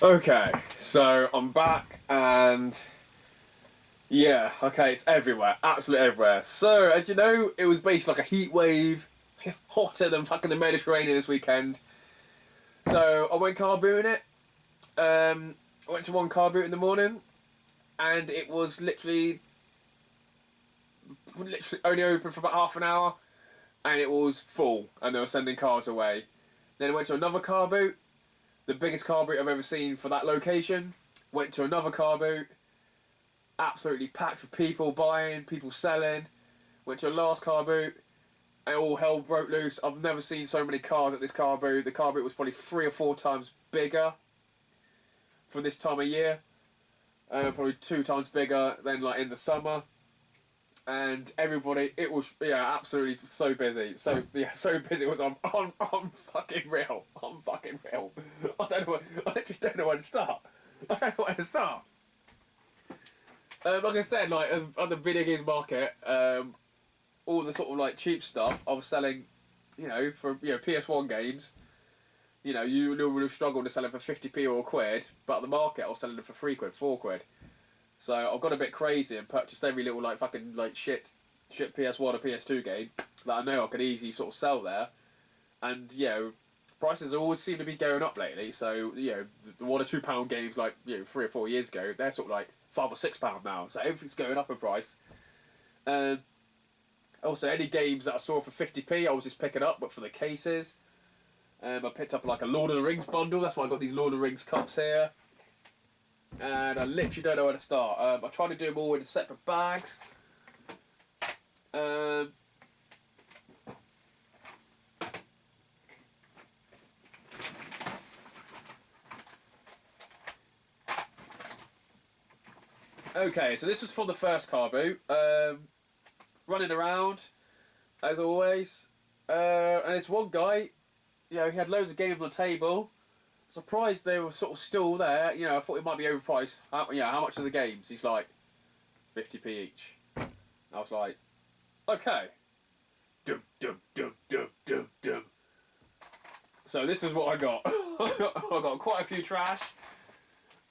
Okay, so I'm back and yeah, okay, it's everywhere, absolutely everywhere. So, as you know, it was basically like a heat wave, hotter than fucking the Mediterranean this weekend. So, I went car booting it. I went to one car boot in the morning and it was literally only open for about half an hour and it was full and they were sending cars away. Then I went to another car boot, the biggest car boot I've ever seen for that location. Went to another car boot, absolutely packed with people buying, people selling. Went to a last car boot, and all hell broke loose. I've never seen so many cars at this car boot. The car boot was probably 3 or 4 times bigger for this time of year. Probably 2 times bigger than like in the summer. And everybody, it was absolutely so busy. So busy. It was on fucking real. On fucking real. I just don't know where to start. I don't know where to start. Like I said, like on the video games market, all the sort of like cheap stuff I was selling, for PS1 games. You would have struggled to sell it for 50p or a quid, but at the market I was selling them for 3 quid, 4 quid. So I got a bit crazy and purchased every little like fucking like shit PS1 or PS2 game that I know I could easily sort of sell there. And prices always seem to be going up lately. So the £1 or £2 games like 3 or 4 years ago, they're sort of like £5 or £6 now. So everything's going up in price. Also, any games that I saw for 50p, I was just picking up, but for the cases. I picked up like a Lord of the Rings bundle. That's why I got these Lord of the Rings cups here. And I literally don't know where to start. I tried to do them all in separate bags. Okay, so this was for the first car boot. Running around, as always. And it's one guy, he had loads of games on the table. Surprised they were sort of still there. I thought it might be overpriced. How much are the games? He's like, 50p each. I was like, okay. Dum, dum, dum, dum, dum, dum. So this is what I got. I got quite a few trash.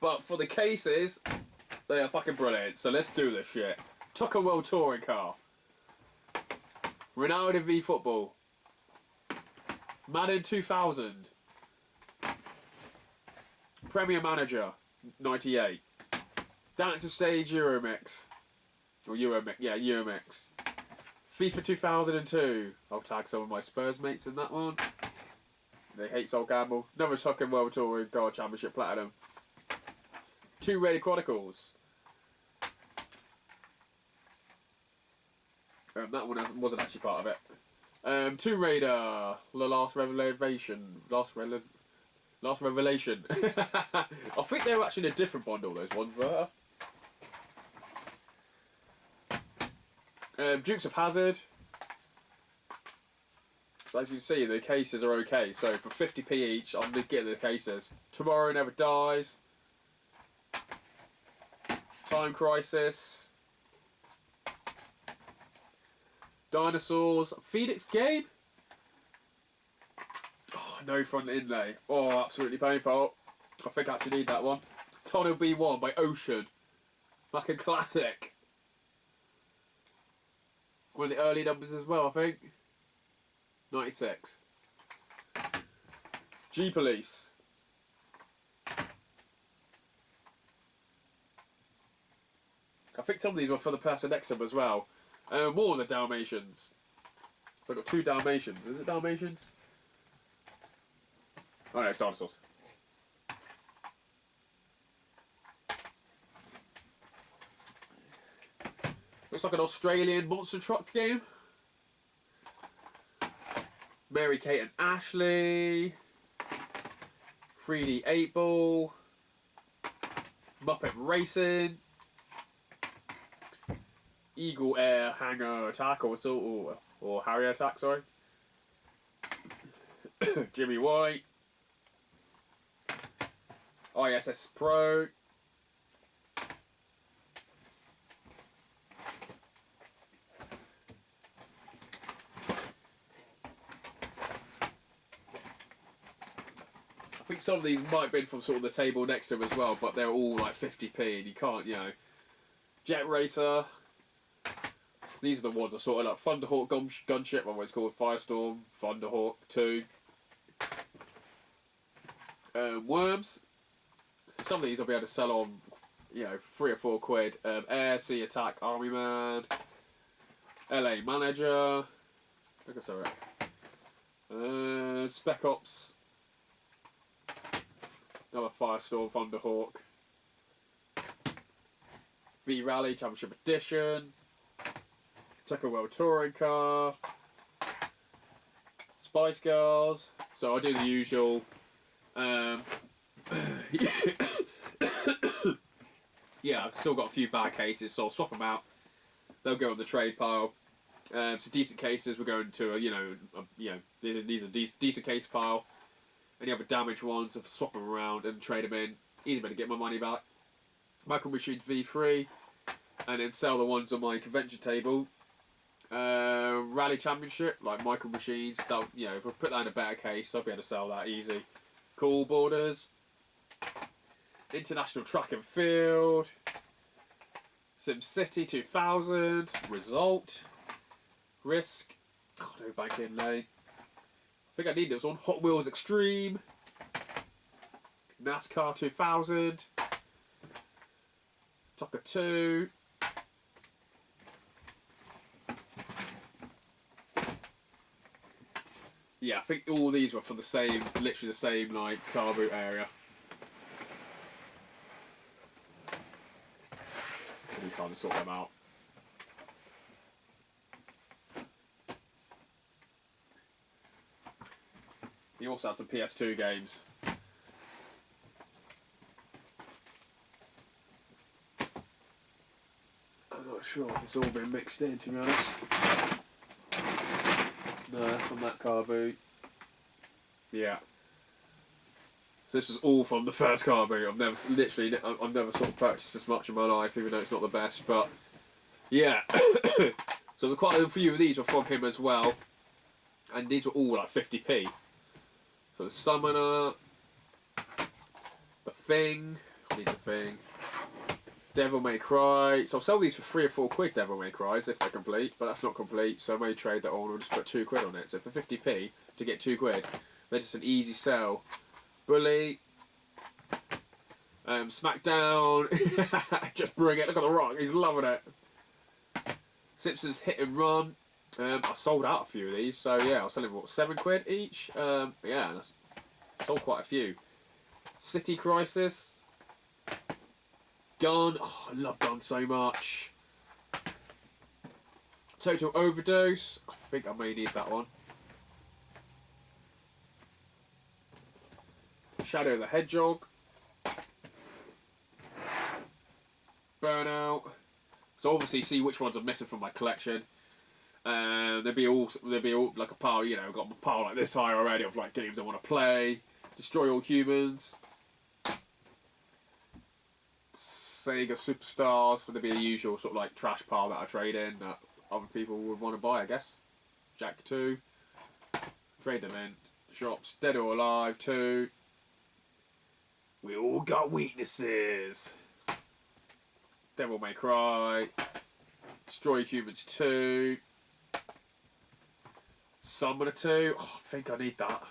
But for the cases, they are fucking brilliant. So let's do this shit. Tucker World Touring Car. Ronaldo v Football. Madden 2000. Premier Manager 98. Dance Stage Euromix. Or Euromix, yeah, Euromix. FIFA 2002. I'll tag some of my Spurs mates in that one. They hate Sol Campbell. Another Tucker World Touring Car Championship Platinum. Tomb Raider Chronicles. That one wasn't actually part of it. Tomb Raider, The Last Revelation. Last Revelation. I think they were actually in a different bundle, those ones were. Dukes of Hazzard. So as you can see, the cases are okay. So for 50p each, I'm getting the cases. Tomorrow Never Dies. Time Crisis. Dinosaurs. Phoenix Gabe. Oh, no front inlay. Oh, absolutely painful. I think I actually need that one. Tunnel B1 by Ocean. Fucking classic. One of the early numbers as well, I think. 96. G Police. I think some of these were for the person next to them as well. More of the Dalmatians. So I've got 2 Dalmatians. Is it Dalmatians? Oh no, it's dinosaurs. Looks like an Australian monster truck game. Mary Kate and Ashley. 3D 8-Ball. Muppet Racing. Eagle Air Hangar Attack or Harrier Attack, sorry. Jimmy White. ISS Pro. think some of these might have been from sort of the table next to him as well, but they're all like 50p, and you can't, you know. Jet Racer. These are the ones I sorted out. Thunderhawk gunship, what it's called, Firestorm, Thunderhawk 2. Worms. So some of these I'll be able to sell on, you know, 3 or 4 quid. Air, Sea Attack, Army Man, LA Manager. Look at sorry. Spec Ops. Another Firestorm, Thunderhawk. V Rally Championship Edition. Tucker World Touring Car. Spice Girls. So I do the usual. Yeah, I've still got a few bad cases, so I'll swap them out. They'll go on the trade pile. Some decent cases will go into these are decent case pile. Any other damaged ones, I'll swap them around and trade them in. Easy way to get my money back. Micro Machines V3, and then sell the ones on my convention table. Rally Championship, like Micro Machines. That, you know, if I put that in a better case, I'll be able to sell that easy. Cool Borders. International Track and Field. SimCity 2000. Result. Risk. Oh, no banking lane. I think I need this one. Hot Wheels Extreme. NASCAR 2000. Tucker 2. Yeah, I think all these were for the same, literally the same, like, car boot area. Any time to sort them out. He also had some PS2 games. I'm not sure if it's all been mixed in, to be honest. No, from that car boot. Yeah. So this was all from the first car boot. I've never sort of purchased this much in my life, even though it's not the best. But yeah. So quite a few of these were from him as well, and these were all like 50p. So the Summoner, the Thing. I need the Thing. Devil May Cry. So I'll sell these for 3 or 4 quid, Devil May Cries, if they're complete, but that's not complete, so I may trade that on or just put 2 quid on it. So for 50p to get 2 quid, they're just an easy sell. Bully. Smackdown. Just bring it. Look at the Rock. He's loving it. Simpsons Hit and Run. I sold out a few of these, so yeah, I was selling for what, 7 quid each. Yeah, and I sold quite a few. City Crisis. Gun. Oh, I love Gun so much. Total Overdose. I think I may need that one. Shadow the Hedgehog. Burnout. So obviously see which ones I'm missing from my collection. There'd be all like a pile, you know, I've got a pile like this high already of like games I want to play. Destroy All Humans. Sega Superstars. There'd be a usual sort of like trash pile that I trade in that other people would want to buy, I guess. Jack 2. Trade them in. Shops. Dead or Alive 2. We all got weaknesses. Devil May Cry. Destroy Humans 2. Summoner 2. Oh, I think I need that.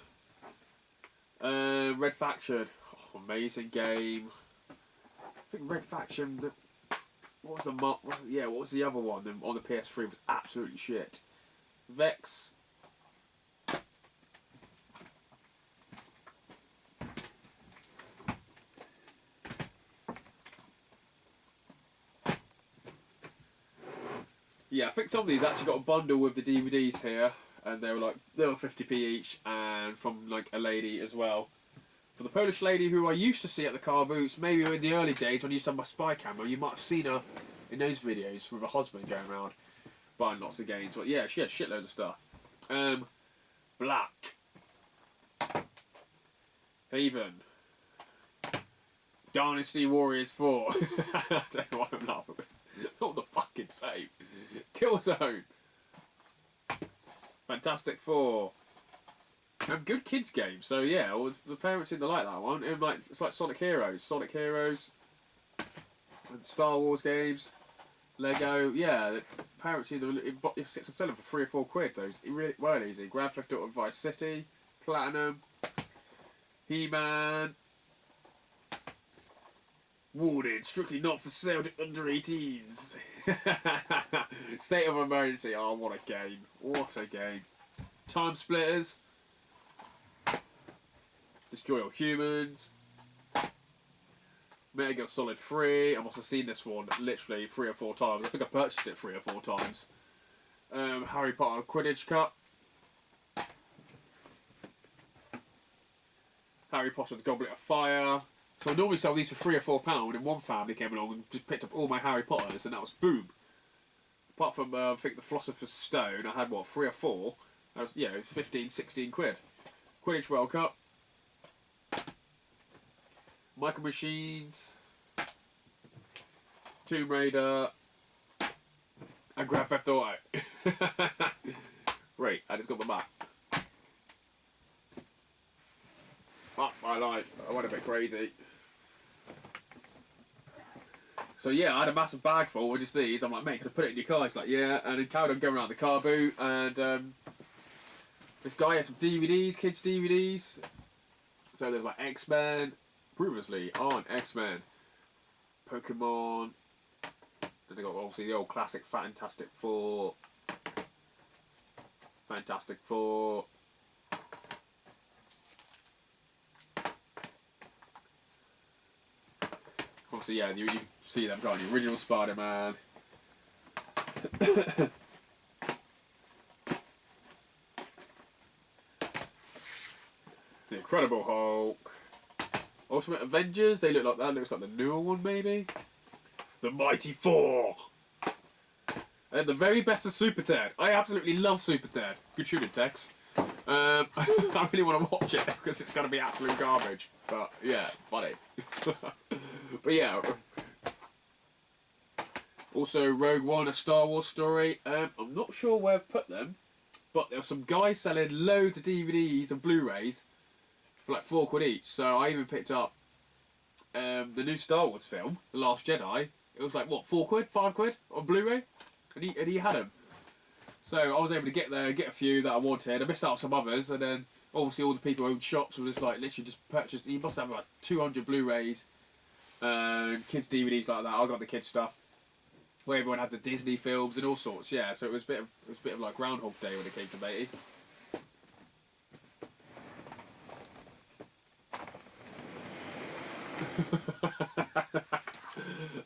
Red Faction. Oh, amazing game. I think Red Faction. What was the other one on the PS3 was absolutely shit. Vex. Yeah, I think some of these actually got a bundle with the DVDs here, and they were 50p each, and from like a lady as well. For the Polish lady who I used to see at the car boots, maybe in the early days when I used to have my spy camera, you might have seen her in those videos with her husband going around buying lots of games. But yeah, she had shitloads of stuff. Black. Haven. Dynasty Warriors 4. I don't know why I'm laughing. Not the fucking same. Killzone. Fantastic Four. Good kids game. So yeah, well, the parents seem to like that one. It's like Sonic Heroes, and Star Wars games, Lego. Yeah, the parents seem to you can sell them for £3 or £4. Those really well easy. Grand Theft Auto Vice City, Platinum, He-Man. Warning, strictly not for sale to under 18s. State of Emergency. Oh, what a game. What a game. Time Splitters. Destroy All Humans. Metal Gear Solid 3. I must have seen this one literally 3 or 4 times. I think I purchased it 3 or 4 times. Harry Potter Quidditch Cup. Harry Potter the Goblet of Fire. So I normally sell these for £3 or £4, and one family came along and just picked up all my Harry Potters, and that was boom. Apart from, I think, the Philosopher's Stone, I had, what, 3 or 4? That was, yeah, it was 15, 16 quid. Quidditch World Cup. Micro Machines. Tomb Raider. And Grand Theft Auto. Right, I just got the map. Fuck my life, I went a bit crazy. So yeah, I had a massive bag full of just these. I'm like, mate, can I put it in your car? He's like, yeah. And then carried on going around the car boot. And this guy had some DVDs, kids' DVDs. So there's like X-Men, previously on X-Men, Pokemon. Then they got obviously the old classic Fantastic Four. Obviously, yeah, you see them, can't you? Original Spider-Man. The Incredible Hulk. Ultimate Avengers, they look like that. Looks like the newer one, maybe. The Mighty Thor. And the very best of Super Ted. I absolutely love Super Ted. Good shooting, Tex. I really want to watch it because it's going to be absolute garbage. But yeah, funny. But yeah. Also, Rogue One, a Star Wars story. I'm not sure where I've put them, but there were some guys selling loads of DVDs and Blu-rays for like £4 each. So I even picked up the new Star Wars film, The Last Jedi. It was like what, £4, £5 on Blu-ray, and he had them. So I was able to get there, get a few that I wanted. I missed out on some others, and then obviously all the people who owned shops were just like literally just purchased. You must have like 200 Blu-rays and kids DVDs like that. I got the kids stuff, where everyone had the Disney films and all sorts. Yeah, so it was a bit of like Groundhog Day when it came to matey.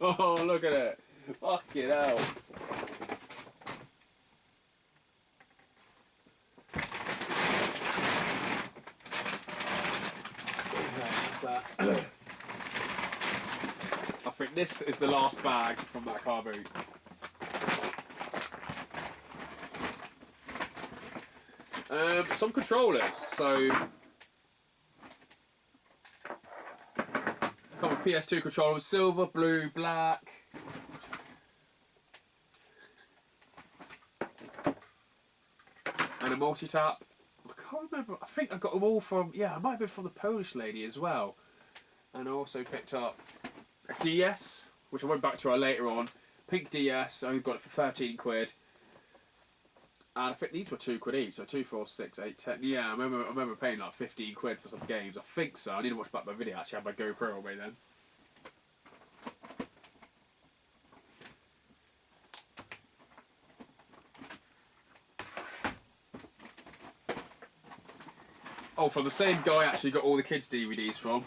Oh, look at it! Fucking hell! I think this is the last bag from that car boot. Some controllers. So, come with PS2 controllers: silver, blue, black. And a multi-tap. I can't remember. I think I got them all from. Yeah, I might have been from the Polish lady as well. And I also picked up a DS, which I went back to later on. Pink DS. I got it for £13. And I think these were £2 each. So 2, 4, 6, 8, 10. Yeah, I remember paying like £15 for some games. I think so. I need to watch back my video. Actually, I had my GoPro away then. Oh, from the same guy I actually got all the kids' DVDs from.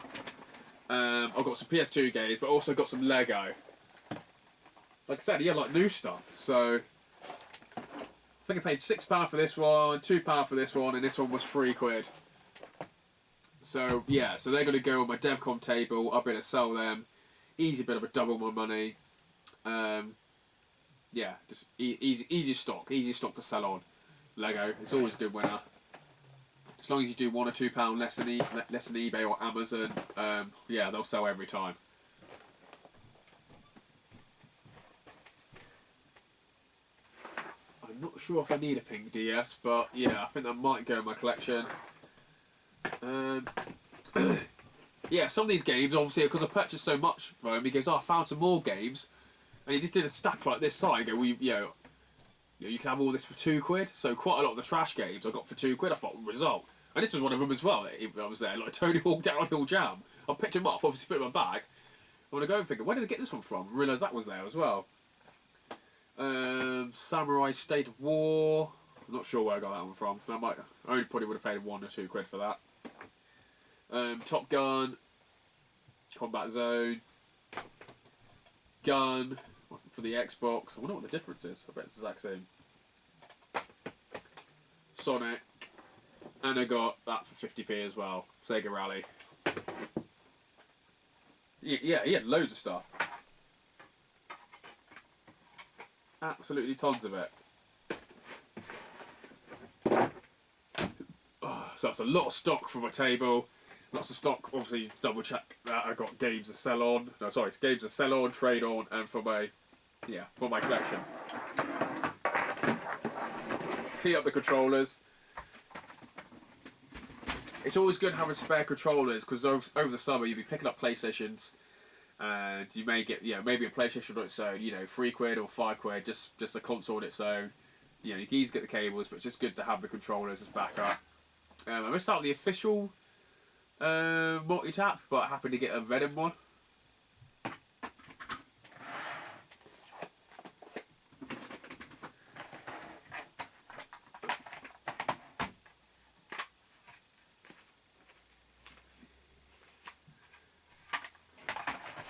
I've got some PS2 games, but also got some Lego. Like I said, he had like new stuff. So I think I paid £6 for this one, £2 for this one, and this one was £3. So yeah, so they're going to go on my DevCon table. I'll be able to sell them. Easy bit of a double my money. Yeah, just easy stock to sell on. Lego, it's always a good winner. As long as you do £1 or £2 less than eBay or Amazon, yeah, they'll sell every time. I'm not sure if I need a pink DS, but yeah, I think that might go in my collection. Um, yeah, some of these games, obviously, because I purchased so much for them, because I found some more games, and he just did a stack like this side. Go, you can have all this for £2. So quite a lot of the trash games I got for £2. I thought result, and this was one of them as well. I was there, like Tony Hawk Downhill Jam. I picked him up, obviously put him in my bag. I want to go and figure, where did I get this one from? I realised that was there as well. Samurai State of War. I'm not sure where I got that one from. I only probably would have paid £1 or £2 for that. Top Gun, Combat Zone, Gun for the Xbox. I wonder what the difference is. I bet it's the exact same. Sonic, and I got that for 50p as well. Sega Rally. Yeah, he had loads of stuff. Absolutely tons of it. So that's a lot of stock for my table. Lots of stock, obviously double check that I got games to sell on. No, sorry, it's games to sell on, trade on, and for my collection. Clean up the controllers. It's always good having spare controllers because over the summer you'll be picking up PlayStations, and you may get maybe a PlayStation on its own, £3 or £5, just a console on its own. You can easily get the cables, but it's just good to have the controllers as backup. I missed out the official multi-tap, but happy to get a Venom one.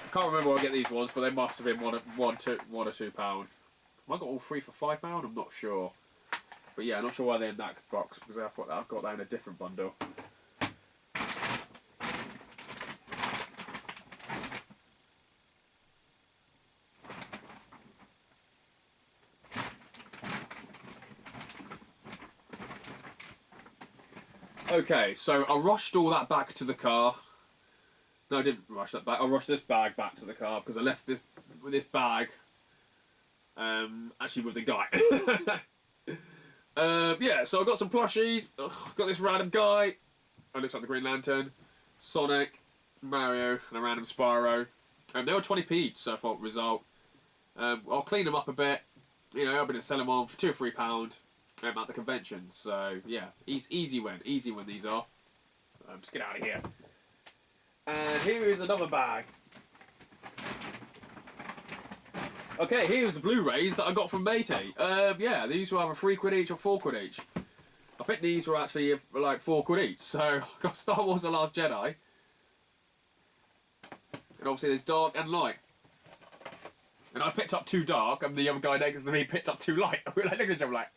I can't remember where I get these ones, but they must have been one or £2. Have I got all three for £5? I'm not sure. But yeah, I'm not sure why they're in that box, because I thought that I've got that in a different bundle. Okay, so I rushed all that back to the car. No, I didn't rush that back. I rushed this bag back to the car because I left this bag actually with the guy. Yeah, so I got some plushies. Got this random guy. It looks like the Green Lantern, Sonic, Mario, and a random Spyro. They were 20p each, so I thought result. I'll clean them up a bit. I'm going to sell them on for £2 or £3 at the convention. So yeah, easy win these are. Just get out of here. And here is another bag. Okay, here's the Blu-rays that I got from Matey. Yeah, these were either £3 each or £4 each. I think these were actually like £4 each. So I got Star Wars: The Last Jedi, and obviously there's Dark and Light. And I picked up 2 dark, and the other guy next to me picked up 2 light. We were like looking at each other like,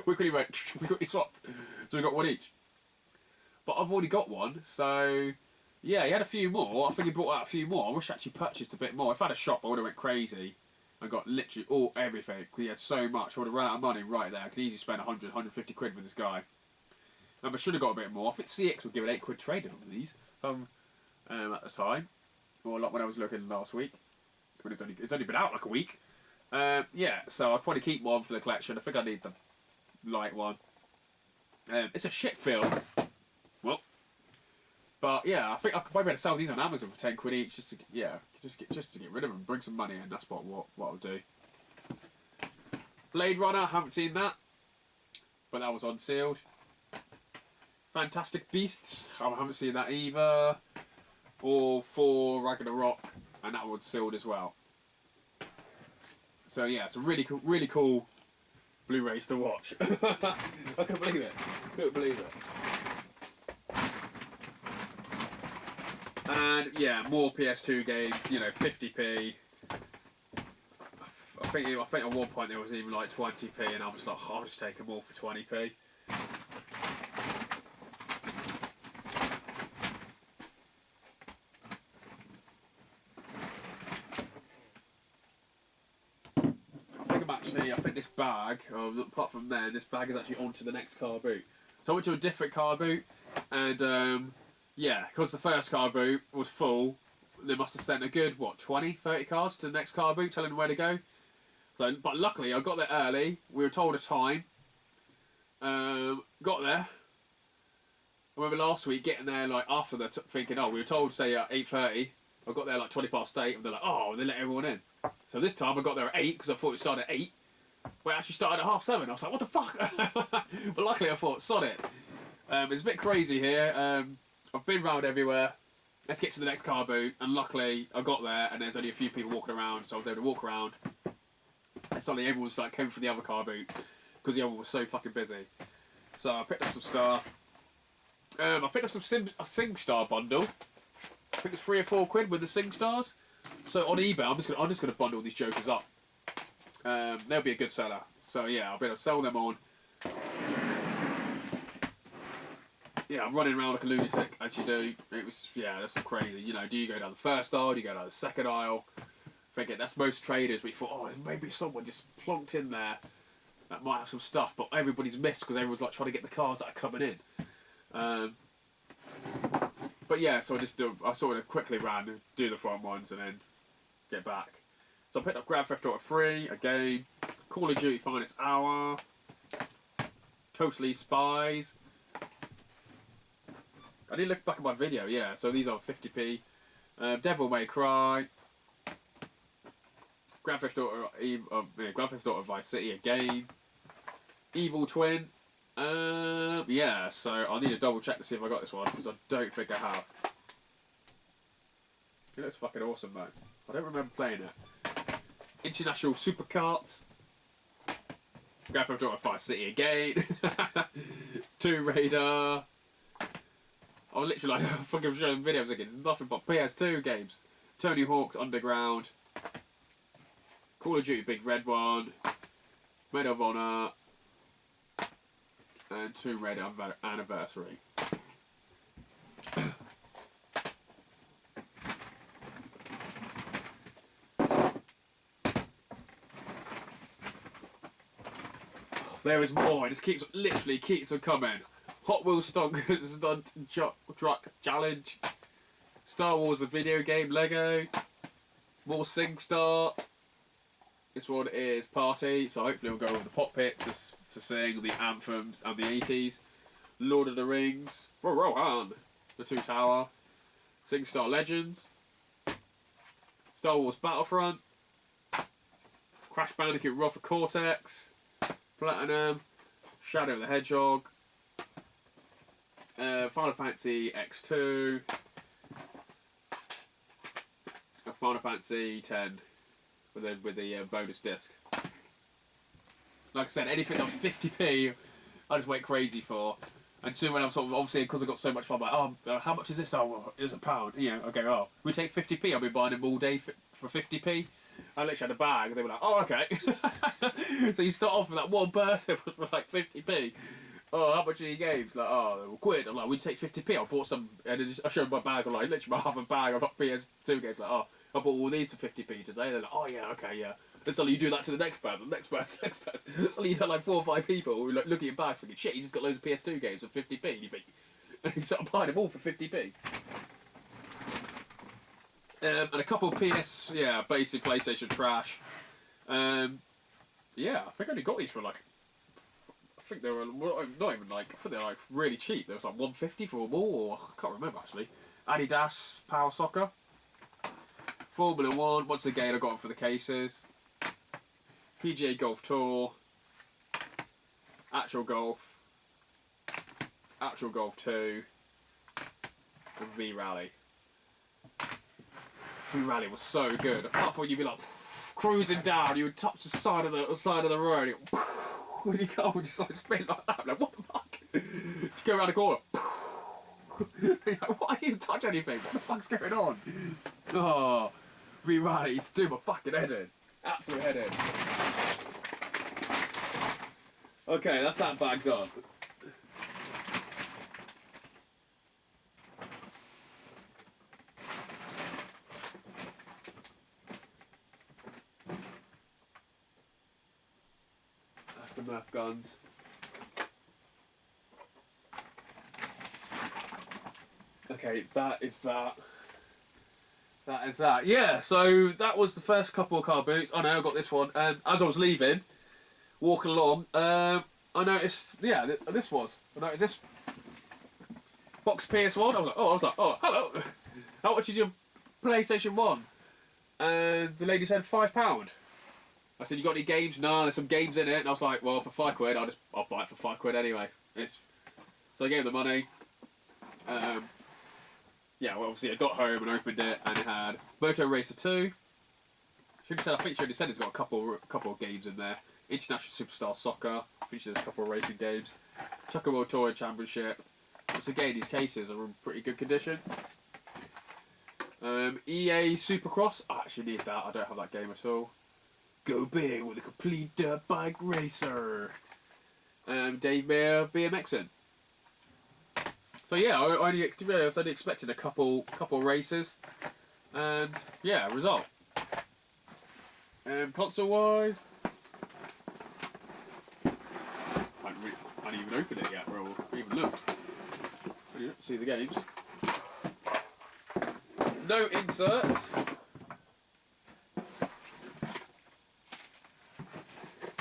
we quickly swapped. So we got 1 each. But I've already got one, so yeah, he had a few more. I think he brought out a few more. I wish I actually purchased a bit more. If I had a shop, I would have went crazy. I got literally everything. He had so much, I would have run out of money right there. I could easily spend 100, 150 quid with this guy. I should have got a bit more. I think CX would give it £8 trading on these at the time, or a lot when I was looking last week. But it's only been out like a week. Yeah, so I'll probably keep one for the collection. I think I need the light one. It's a shit film. Well, but yeah, I think I could probably better sell these on Amazon for £10 each, just to get rid of them, bring some money in. That's what I'll do. Blade Runner, I haven't seen that, but that was unsealed. Fantastic Beasts, I haven't seen that either. Or for Ragnarok, and that one's sealed as well. So yeah, it's a really cool Blu-rays to watch. I couldn't believe it. And yeah, more PS2 games. 50p. I think at one point there was even like 20p, and I was like, I'll just take them all for 20p. I think this bag, apart from there, this bag is actually onto the next car boot. So I went to a different car boot, and yeah, because the first car boot was full, they must have sent a good, 20, 30 cars to the next car boot, telling them where to go. So, but luckily, I got there early. We were told a time. Got there. I remember last week getting there like after the thinking, oh, we were told to say at 8:30. I got there like 8:20, and they're like, oh, they let everyone in. So this time I got there at 8 because I thought it started at 8. But it actually started at 7:30. I was like, what the fuck? But luckily I thought, sod it. It's a bit crazy here. I've been round everywhere. Let's get to the next car boot. And luckily I got there and there's only a few people walking around, so I was able to walk around. And suddenly everyone was like coming for the other car boot because the other one was so fucking busy. So I picked up some stuff. I picked up a SingStar bundle. I think it's £3 or £4 with the SingStars. So on eBay, I'm just gonna bundle these jokers up. They'll be a good seller. So yeah, I'll be able to sell them on. Yeah, I'm running around like a lunatic, as you do. It was, yeah, that's crazy. You know, do you go down the first aisle? Do you go down the second aisle? Thinking that's most traders. We thought, oh, maybe someone just plonked in there that might have some stuff, but everybody's missed because everyone's like trying to get the cars that are coming in. But yeah, so I sort of quickly ran and do the front ones and then get back. So I picked up Grand Theft Auto 3 again, Call of Duty Finest Hour, Totally Spies. I didn't look back at my video, yeah. So these are 50p. Devil May Cry, Grand Theft Auto Vice City again, Evil Twin. Yeah. So I need to double check to see if I got this one because I don't think I have. It looks fucking awesome though. I don't remember playing it. International Supercarts. Grand Theft Auto Vice City again. Tomb Raider. I was literally like fucking showing videos again. Nothing but PS2 games. Tony Hawk's Underground. Call of Duty Big Red One. Medal of Honor. And Tomb Raider Anniversary. There is more. It just literally keeps on coming. Hot Wheels Stonkers Stunt Truck Challenge. Star Wars the video game Lego. More SingStar. This one is Party, so hopefully we'll go over the pop pits to sing the anthems and the 80s. Lord of the Rings. Rohan. The Two Tower. SingStar Legends. Star Wars Battlefront. Crash Bandicoot Wrath of Cortex. Platinum. Shadow of the Hedgehog. Final Fantasy X2. Final Fantasy X with the bonus disc. Like I said, anything that was 50p, I just went crazy for. And soon when I'm sort of, obviously because I got so much fun, I'm like, oh, how much is this? Oh, well, it's £1. You know, okay, oh, we take 50p. I'll be buying them all day for 50p. I literally had a bag, and they were like, oh, okay. So you start off with that one person was for like 50p. Oh, how much are your games? Like, oh, £1. I'm like, we take 50p. I bought some, and I showed my bag. I'm like, literally half a bag of PS2 games. Like, oh, I bought all these for 50p today. They're like, oh yeah, okay, yeah. And suddenly you do that to the next person, next person, next person. Suddenly you done like 4 or 5 people who look at your bag thinking, shit, you just got loads of PS2 games for 50p. And you think, and you start buying them all for 50p. And a couple of basic PlayStation trash. Yeah, I think I only got these for like, I think they were not even like, I think they were like really cheap. There was like 150 for them all, or I can't remember actually. Adidas Power Soccer. Formula 1, once again I got them for the cases. PGA Golf Tour. Actual Golf. Actual Golf 2. And V-Rally. V-Rally was so good. Apart from you'd be like cruising down, you would touch the side of the road, and your car would just like spin like that. I'm like, what the fuck? You go around the corner. Like, why do you touch anything? What the fuck's going on? Oh, V-Rally used to do my fucking head in. Absolute head in. Okay, that's that bag done. That's the Nerf guns. Okay, that is that. That is that. Yeah, so that was the first couple of car boots. I know I got this one. As I was leaving, walking along, I noticed, yeah, this was. I noticed this. box PS1. I was like, oh, hello. How much is your PlayStation 1? And the lady said £5. I said, you got any games? No, there's some games in it. And I was like, well, for £5, I'll buy it for £5 anyway. So I gave her the money. Yeah, well, obviously I got home and opened it, and it had Moto Racer 2. I think she only said it's got a couple of games in there. International Superstar Soccer, features a couple of racing games. Tucker World Touring Championship. Once again, these cases are in pretty good condition. EA Supercross. I actually need that. I don't have that game at all. Go big with a complete dirt bike racer. Dave Mayer BMXing. So yeah, I only expected a couple races, and yeah, result. Console wise, I haven't even opened it yet, bro. I haven't even looked. I didn't see the games. No inserts.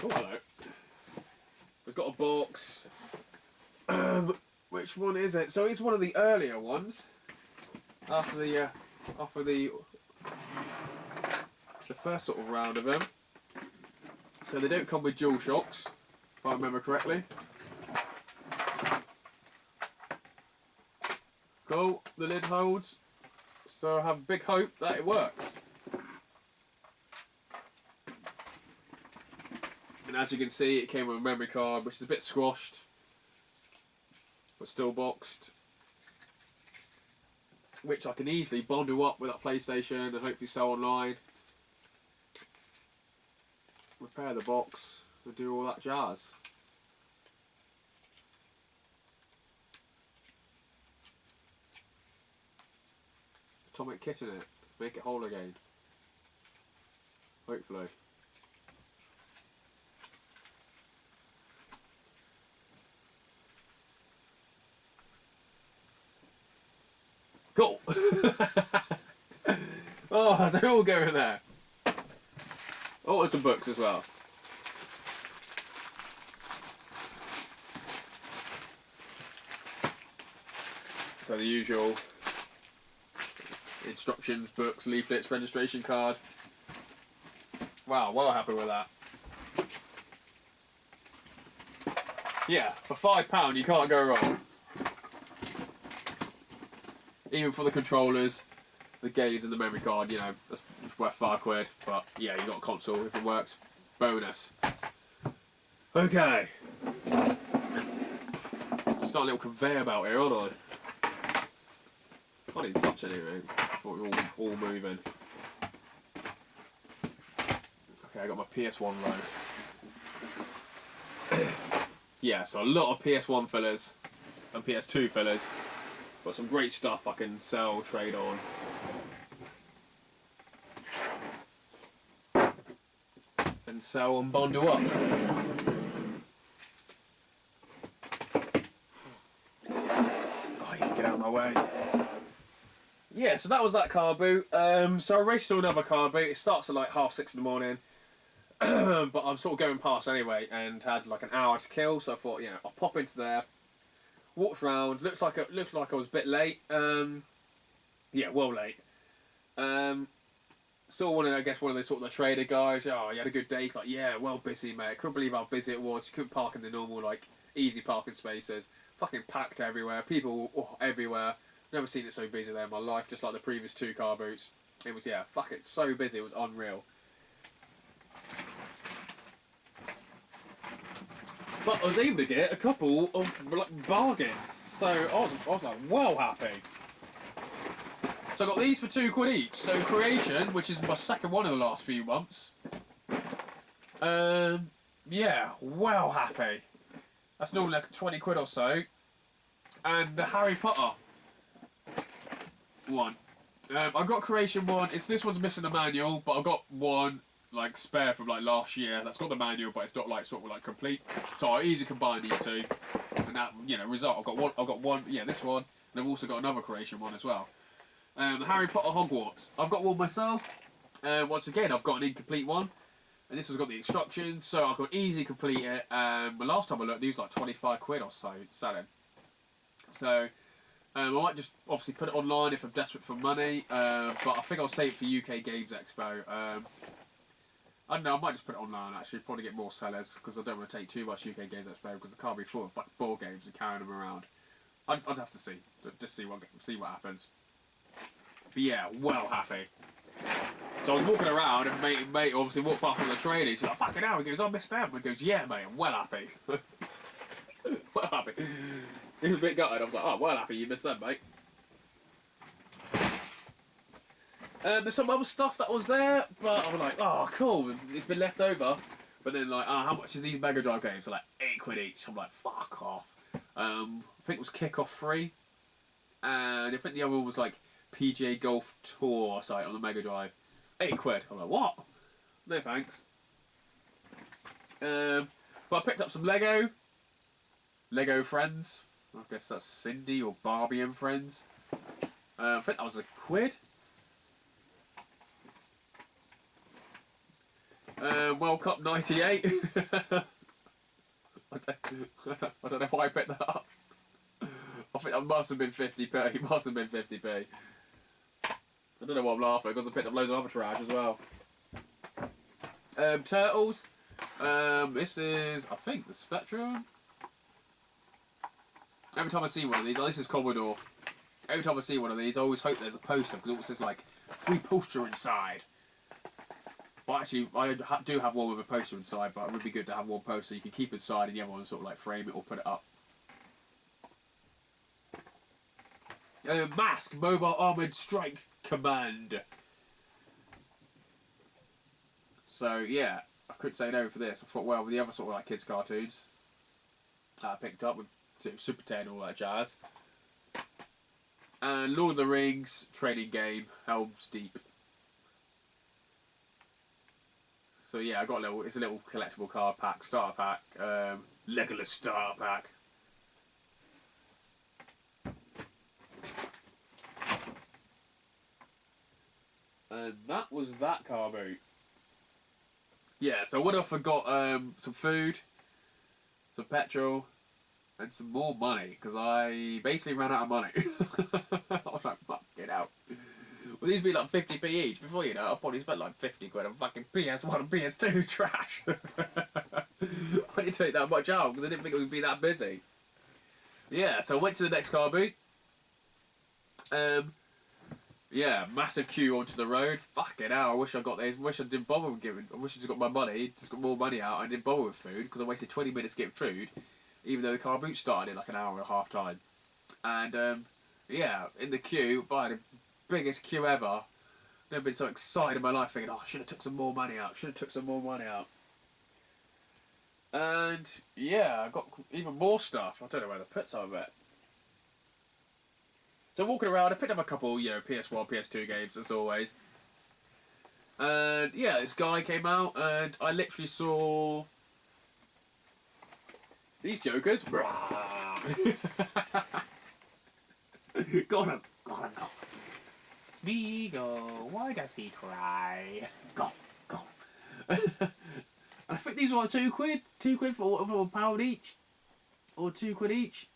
Oh, hello. It's got a box. Which one is it? So it's one of the earlier ones. After the first sort of round of them. So they don't come with dual shocks, if I remember correctly. Cool, the lid holds. So I have big hope that it works. And as you can see, it came with a memory card, which is a bit squashed, but still boxed. Which I can easily bundle up with that PlayStation and hopefully sell online. Repair the box and do all that jazz. Atomic kit in it. Make it whole again. Hopefully. Cool. Oh, so all go in there. Oh, and some books as well. So the usual instructions, books, leaflets, registration card. Wow, well happy with that. Yeah, for £5 you can't go wrong. Even for the controllers, the games and the memory card, you know, that's worth £5. But yeah, you got a console if it works. Bonus. Okay. Start a little conveyor belt here, aren't I? Can't even touch anything. I thought we were all moving. Okay, I got my PS1 low. Yeah, so a lot of PS1 fillers and PS2 fillers. Got some great stuff I can sell, trade on. And sell and bundle up. Oh, you can get out of my way. Yeah, so that was that car boot. So I raced to another car boot. It starts at like 6:30 in the morning. But I'm sort of going past anyway and had like an hour to kill, so I thought, you know, I'll pop into there. Walked round. Looks like I was a bit late. Yeah, well late. Saw one of the sort of the trader guys. Oh, you had a good day. He's like, yeah, well busy, mate. Couldn't believe how busy it was. You couldn't park in the normal like easy parking spaces. Fucking packed everywhere. People everywhere. Never seen it so busy there in my life. Just like the previous 2 car boots. It was fucking so busy. It was unreal. But I was able to get a couple of like bargains, so I was like well happy. So I got these for £2 each. So Creation, which is my second one in the last few months. Yeah, well happy. That's normally like £20 or so. And the Harry Potter one. I got Creation one. This one's missing a manual, but I got one like spare from like last year. That's got the manual, but it's not like sort of like complete. So I easily combine these two, and that result. I've got one. Yeah, this one, and I've also got another Creation one as well. The Harry Potter Hogwarts. I've got one myself. Once again, I've got an incomplete one, and this has got the instructions, so I could easily complete it. The last time I looked, these were like £25 or so selling. So I might just obviously put it online if I'm desperate for money, but I think I'll save it for UK Games Expo. I don't know, I might just put it online actually, probably get more sellers, because I don't want to take too much UK Games Expo, because the car will be full of like, board games and carrying them around. I'd have to see, just see what happens. But yeah, well happy. So I was walking around and mate obviously walked past on the train. He's like, fucking hell. He goes, I missed them. He goes, yeah, mate, I'm well happy. Well happy. He was a bit gutted. I was like, oh, well happy you missed them, mate. There's some other stuff that was there, but I was like, oh, cool. It's been left over. But then, like, how much is these Mega Drive games? They're like £8 each. I'm like, fuck off. I think it was Kickoff 3. And I think the other one was like PGA Golf Tour or something on the Mega Drive. £8. I'm like, what? No thanks. But I picked up some Lego Friends. I guess that's Cindy or Barbie and Friends. I think that was £1. World Cup '98. I don't know why I picked that up. I think that must have been 50p. It must have been 50p. I don't know why I'm laughing, because I picked up loads of other trash as well. Turtles. This is, I think, the Spectrum. Every time I see one of these, oh, this is Commodore. Every time I see one of these, I always hope there's a poster, because it always says, like, free poster inside. Well, actually, I do have one with a poster inside, but it would be good to have one poster you can keep inside and the other one sort of like frame it or put it up. Mask, Mobile Armoured Strike Command. So, yeah, I couldn't say no for this. I thought, well, with the other sort of like kids' cartoons I picked up with Super 10 and all that jazz. And Lord of the Rings, trading game, Helm's Deep. So yeah, I got it's a little collectible card pack, starter pack, Legolas starter pack. And that was that car boot. Yeah, so what if I got some food, some petrol, and some more money, because I basically ran out of money. I was like, fuck, get out. Well, these be like 50p each. Before you know, I probably spent like 50 quid on fucking PS1 and PS2 trash. I didn't take that much out because I didn't think it would be that busy. Yeah, so I went to the next car boot. Yeah, massive queue onto the road. Fucking hell, I wish I got these. I wish I didn't bother with giving. I wish I just got my money, just got more money out. I didn't bother with food because I wasted 20 minutes getting food, even though the car boot started in like an hour and a half time. And yeah, in the queue, by the biggest queue ever. Never been so excited in my life, thinking, oh, I should have took some more money out. And yeah, I got even more stuff. I don't know where to put some of it. So walking around, I picked up a couple, you know, PS1, PS2 games as always. And yeah, this guy came out, and I literally saw these jokers. Go on. Smeagol, why does he cry? Go. And I think these were like £2. £2 for £1 each. Or £2 each.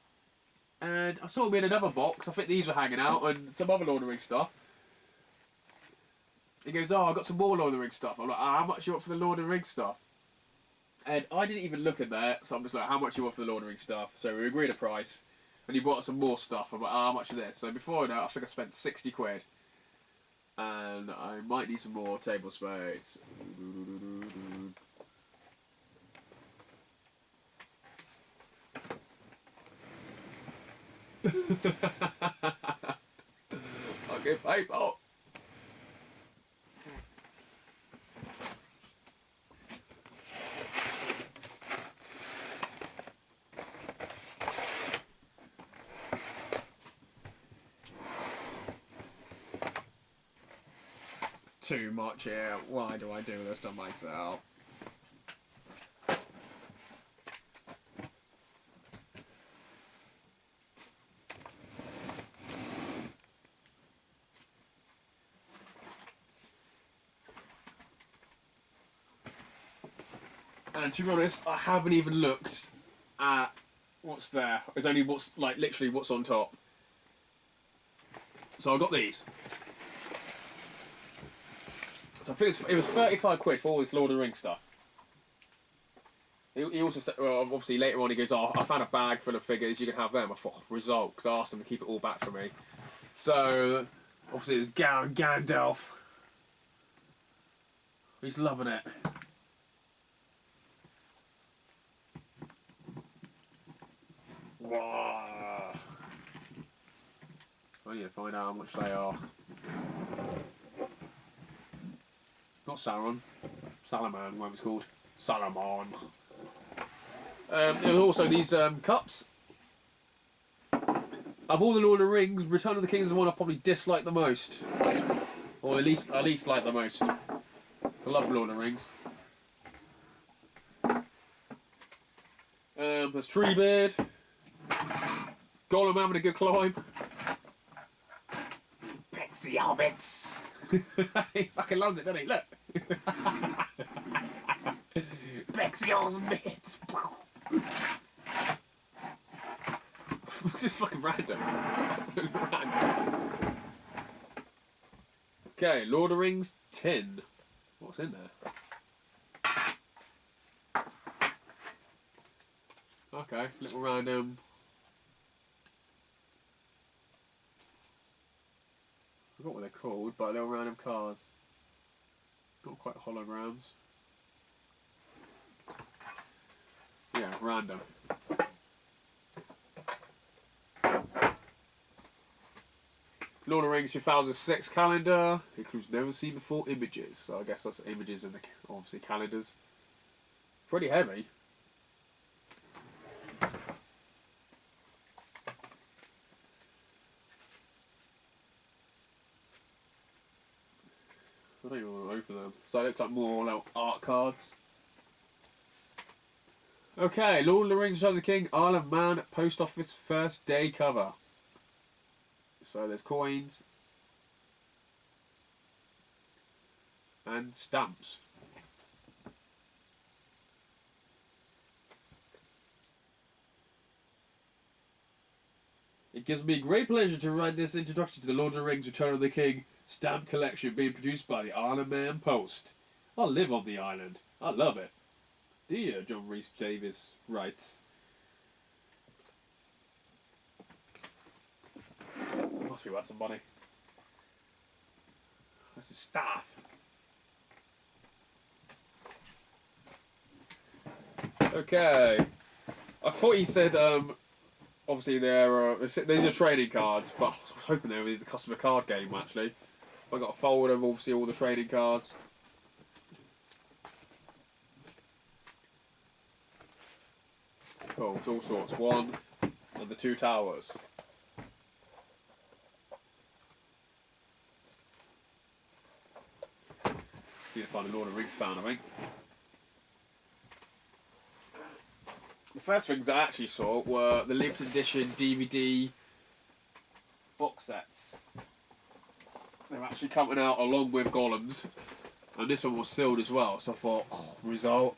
And I saw them in another box. I think these were hanging out and some other Lord of the Rings stuff. He goes, oh, I got some more Lord of the Rings stuff. I'm like, how much you want for the Lord of the Rings stuff? And I didn't even look at that, so I'm just like, how much you want for the Lord of the Rings stuff? So we agreed a price. And he bought some more stuff. I'm like, how much is this? So before I know, I think I spent 60 quid. And I might need some more table space. Okay, paper. Too much here. Why do I do this to myself? And to be honest, I haven't even looked at what's there. There's only what's like literally what's on top. So I got these. So I think it was 35 quid for all this Lord of the Rings stuff. He also said, well, obviously later on he goes, oh, I found a bag full of figures, you can have them. I thought, result, because I asked him to keep it all back for me. So, obviously there's Gandalf. He's loving it. Wow. I need to find out how much they are. Not Sauron. Salamon, whatever it's called. Salamon. There were also these cups. Of all the Lord of the Rings, Return of the King is the one I probably dislike the most. Or at least like the most. I love Lord of the Rings. There's Treebeard. Gollum having a good climb. Pixie Hobbits. He fucking loves it, doesn't he? Look. Pixie Hobbits. This is fucking random. Okay, Lord of the Rings tin. What's in there? Okay, little random. I forgot what they're called, but little random cards. Not quite holograms. Yeah, random. Lord of the Rings 2006 calendar includes never seen before images. So I guess that's images in the obviously calendars. Pretty heavy. I don't even want to open them. So it looks like more little art cards. Okay, Lord of the Rings Return of the King, Isle of Man, Post Office first day cover. So there's coins and stamps. It gives me great pleasure to write this introduction to the Lord of the Rings Return of the King stamp collection being produced by the Isle of Man Post. I live on the island. I love it. Dear John Rhys Davies writes. It must be about somebody. That's his staff. Okay. I thought he said, obviously these are trading cards, but I was hoping they were a customer card game actually. I got a folder of obviously all the trading cards. Cool, it's all sorts. One and the Two Towers. Need to find a Lord of the Rings fan, I think. The first things I actually saw were the limited edition DVD box sets. They're actually coming out along with Golems, and this one was sealed as well. So I thought, oh, result.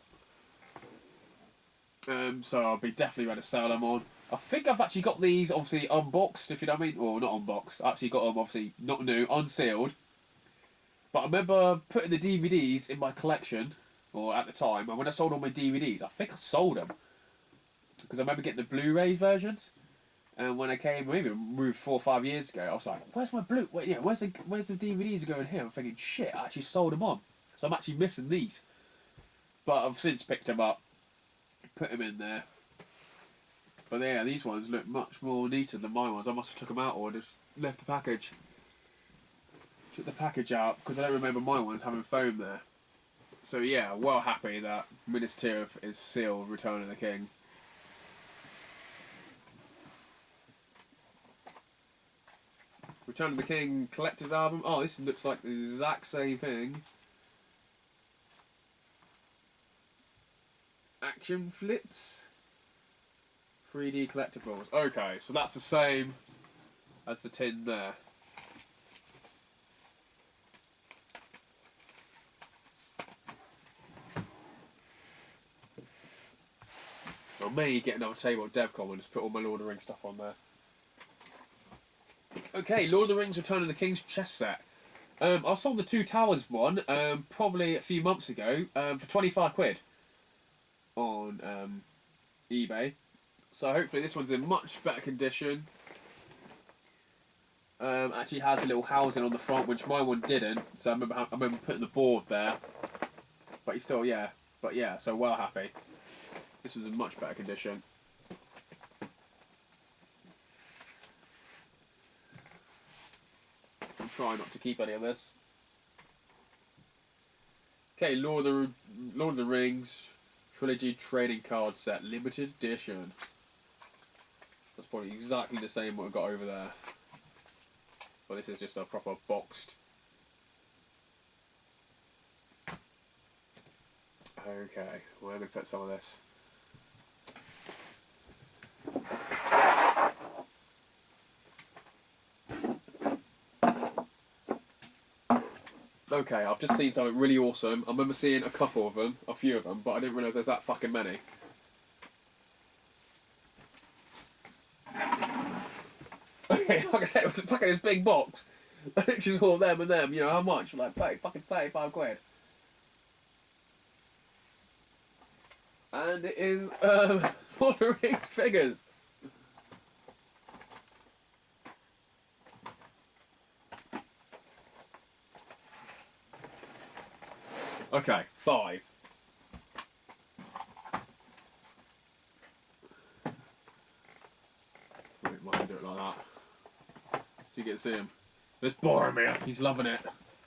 So I'll be definitely ready to sell them on. I think I've actually got these obviously unboxed, if you know what I mean. Well, not unboxed. I actually got them obviously not new, unsealed. But I remember putting the DVDs in my collection, or at the time, and when I sold all my DVDs, I think I sold them. Because I remember getting the Blueray versions. And when I came, maybe moved 4 or 5 years ago, I was like, "Where's my blue? Wait, yeah, where's the DVDs going here?" I'm thinking, "Shit, I actually sold them on." So I'm actually missing these. But I've since picked them up, put them in there. But yeah, these ones look much more neater than my ones. I must have took them out or just left the package. Took the package out because I don't remember my ones having foam there. So yeah, well happy that Minas Tirith is sealed Return of the King. Return of the King collector's album. Oh, this looks like the exact same thing. Action flips. 3D collectibles. Okay, so that's the same as the tin there. I may get another table at DevCon and just put all my Lord of the Rings stuff on there. Okay, Lord of the Rings Return of the King's chess set. I sold the Two Towers one probably a few months ago for 25 quid on eBay. So hopefully this one's in much better condition. Actually has a little housing on the front, which my one didn't. So I remember putting the board there. But you still, yeah. But yeah, so well happy. This was in much better condition. I'm trying not to keep any of this. Okay, Lord of the Rings Trilogy Trading Card Set, limited edition. That's probably exactly the same what I got over there. But this is just a proper boxed. Okay, we're going to put some of this. Okay, I've just seen something really awesome. I remember seeing a couple of them, a few of them, but I didn't realise there's that fucking many. Okay, like I said, it was fucking this big box. I literally saw them and them, you know, how much? Like, fucking 35 quid. And it is, Lord of the Rings figures. Okay, 5. Wait, might do it like that. So you get to see him. There's Boromir, he's loving it.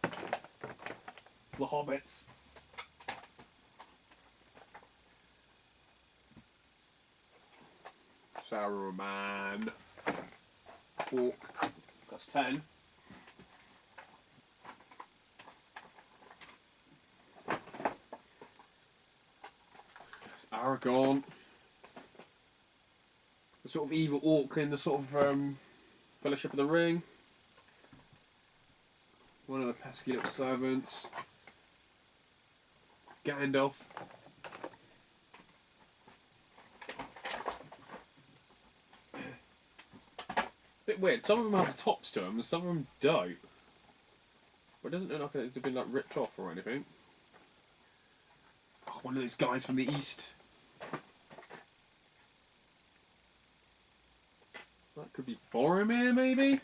The Hobbits. Saruman. Orc. That's 10. Aragorn. The sort of evil orc in the sort of Fellowship of the Ring. One of the pesky little servants. Gandalf. Bit weird. Some of them have the tops to them, and some of them don't. But it doesn't look like they've been like ripped off or anything. Oh, one of those guys from the east. That could be Boromir, maybe?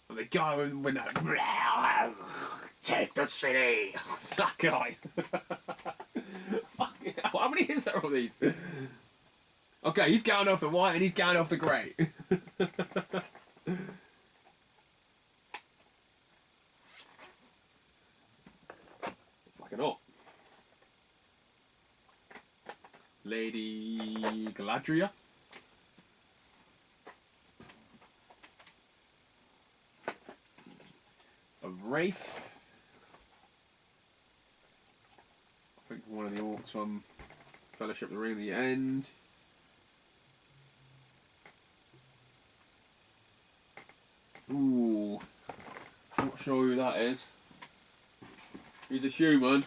And the guy when take the city! It's that guy. Fucking hell, how many is there of these? Okay, he's Gandalf the White and he's Gandalf the Great. Fucking up. Lady Galadriel. A Wraith. I think one of the orcs from Fellowship of the Ring at the end. Ooh. Not sure who that is. He's a human.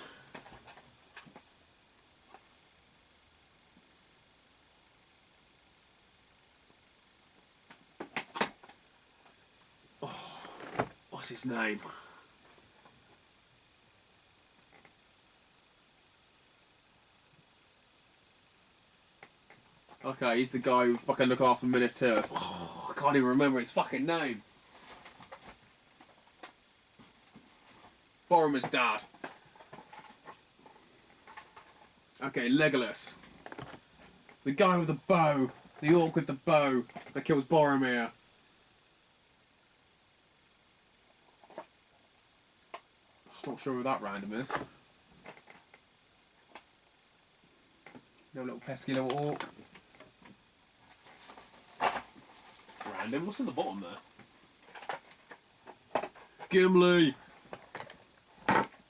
Oh, what's his name? Okay, he's the guy who fucking look after Minas Tirith. Oh, I can't even remember his fucking name. Boromir's dad. Okay, Legolas. The guy with the bow. The orc with the bow that kills Boromir. Not sure who that random is. No little pesky little orc. Random. What's in the bottom there? Gimli.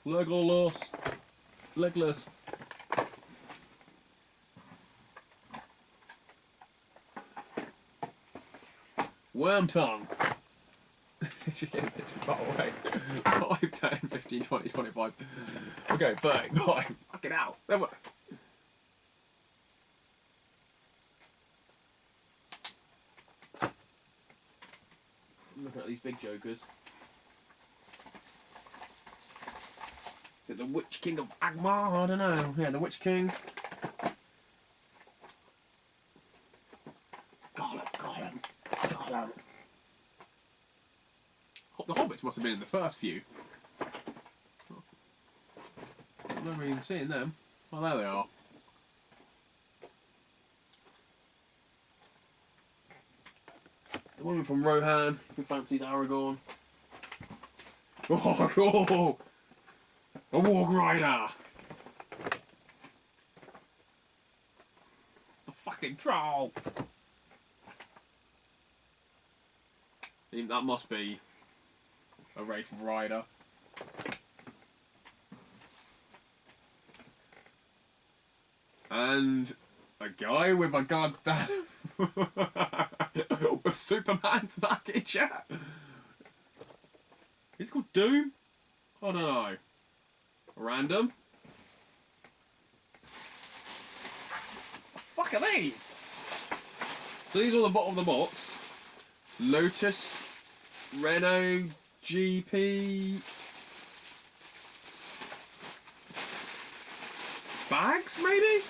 Legolas. Legless. Wormtongue. Should get a bit too far away. 5, 10, 15, 20, 25. Okay, 35. Fucking hell. Then what? out these big jokers. Is it the Witch King of Agmar? I don't know. Yeah, the Witch King. Gollum. The Hobbits must have been in the first few. I don't remember even seeing them. Oh, there they are. The woman from Rohan who fancies Aragorn. Oh, a Warg Rider! The fucking troll! That must be a Wraith of Rider. And a guy with a goddamn with Superman's back in chat. He's called Doom? I don't know. Random. What the fuck are these? So these are the bottom of the box. Lotus, Renault, GP. Bags, maybe?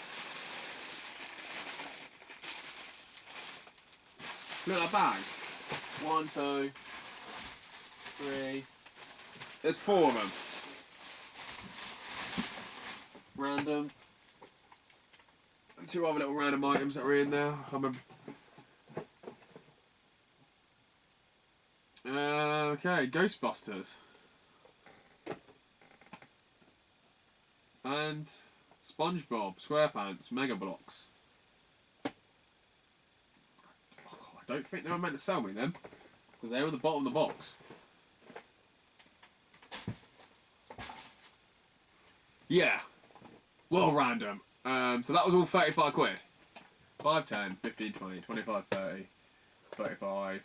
Look at bags. 1, 2, 3. There's 4 of them. Random. And 2 other little random items that are in there. I remember. Okay, Ghostbusters. And SpongeBob, SquarePants, Mega Bloks. I don't think they were meant to sell me them, because they were the bottom of the box. Yeah. Well, random. So that was all 35 quid. 5, 10, 15, 20, 25, 30, 35,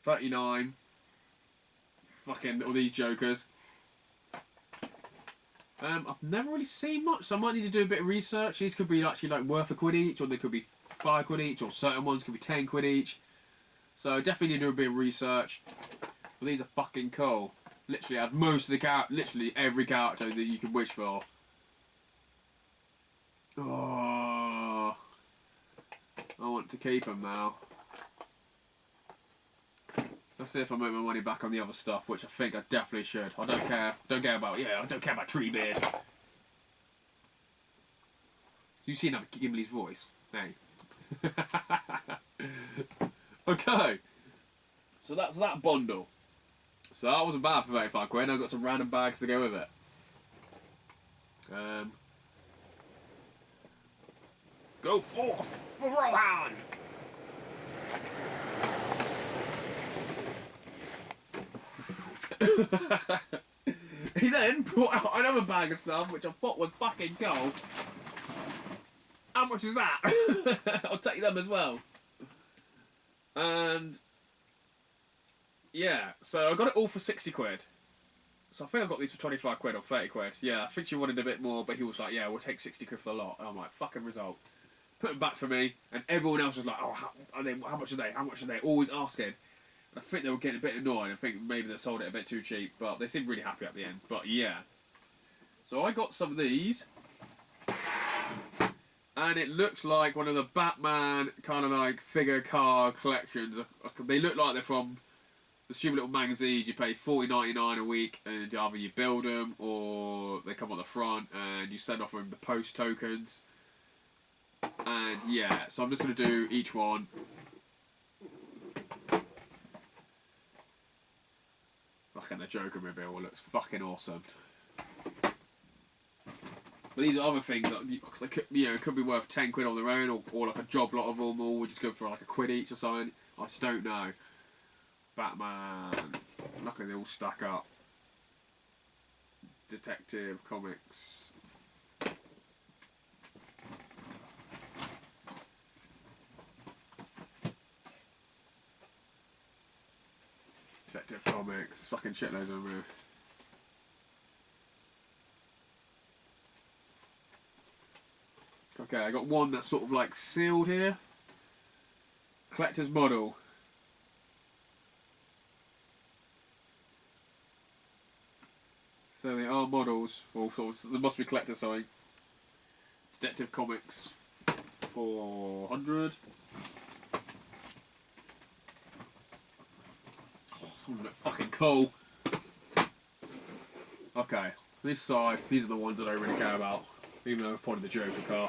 39. Fucking all these jokers. I've never really seen much, so I might need to do a bit of research. These could be actually like worth £1 each, or they could be 5 quid each, or certain ones could be 10 quid each. So definitely need to do a bit of research. But these are fucking cool. Literally have most of the literally every character that you could wish for. Oh, I want to keep them now. Let's see if I make my money back on the other stuff, which I think I definitely should. I don't care. I don't care about Treebeard. You've seen Gimli's voice. Hey. Okay. So that's that bundle. So that wasn't bad for 35 quid. I've got some random bags to go with it. Go forth for Rohan! He then brought out another bag of stuff, which I thought was fucking gold. How much is that? I'll take them as well. And yeah, so I got it all for 60 quid. So I think I got these for 25 quid or 30 quid. Yeah, I think she wanted a bit more, but he was like, yeah, we'll take 60 quid for the lot. And I'm like, fucking result. Put them back for me, and everyone else was like, oh, how much are they? How much are they? Always asking. And I think they were getting a bit annoyed. I think maybe they sold it a bit too cheap, but they seemed really happy at the end. But yeah. So I got some of these. And it looks like one of the Batman kind of like figure card collections. They look like they're from the stupid little magazines. You pay $40.99 a week, and either you build them or they come on the front, and you send off them the post tokens. And yeah, so I'm just going to do each one. Fucking the Joker reveal looks fucking awesome. But these are other things that they could, could be worth 10 quid on their own, or like a job lot of them, or we just go for like £1 each or something. I just don't know. Batman. Luckily they all stack up. Detective Comics. Detective Comics. There's fucking shitloads over here. Okay, I got one that's sort of like sealed here. Collector's model. are models. All sorts. There must be collectors, sorry. Detective Comics 400. Oh, some of them look fucking cool. Okay, this side, these are the ones that I don't really care about. Even though I've pointed the Joker car.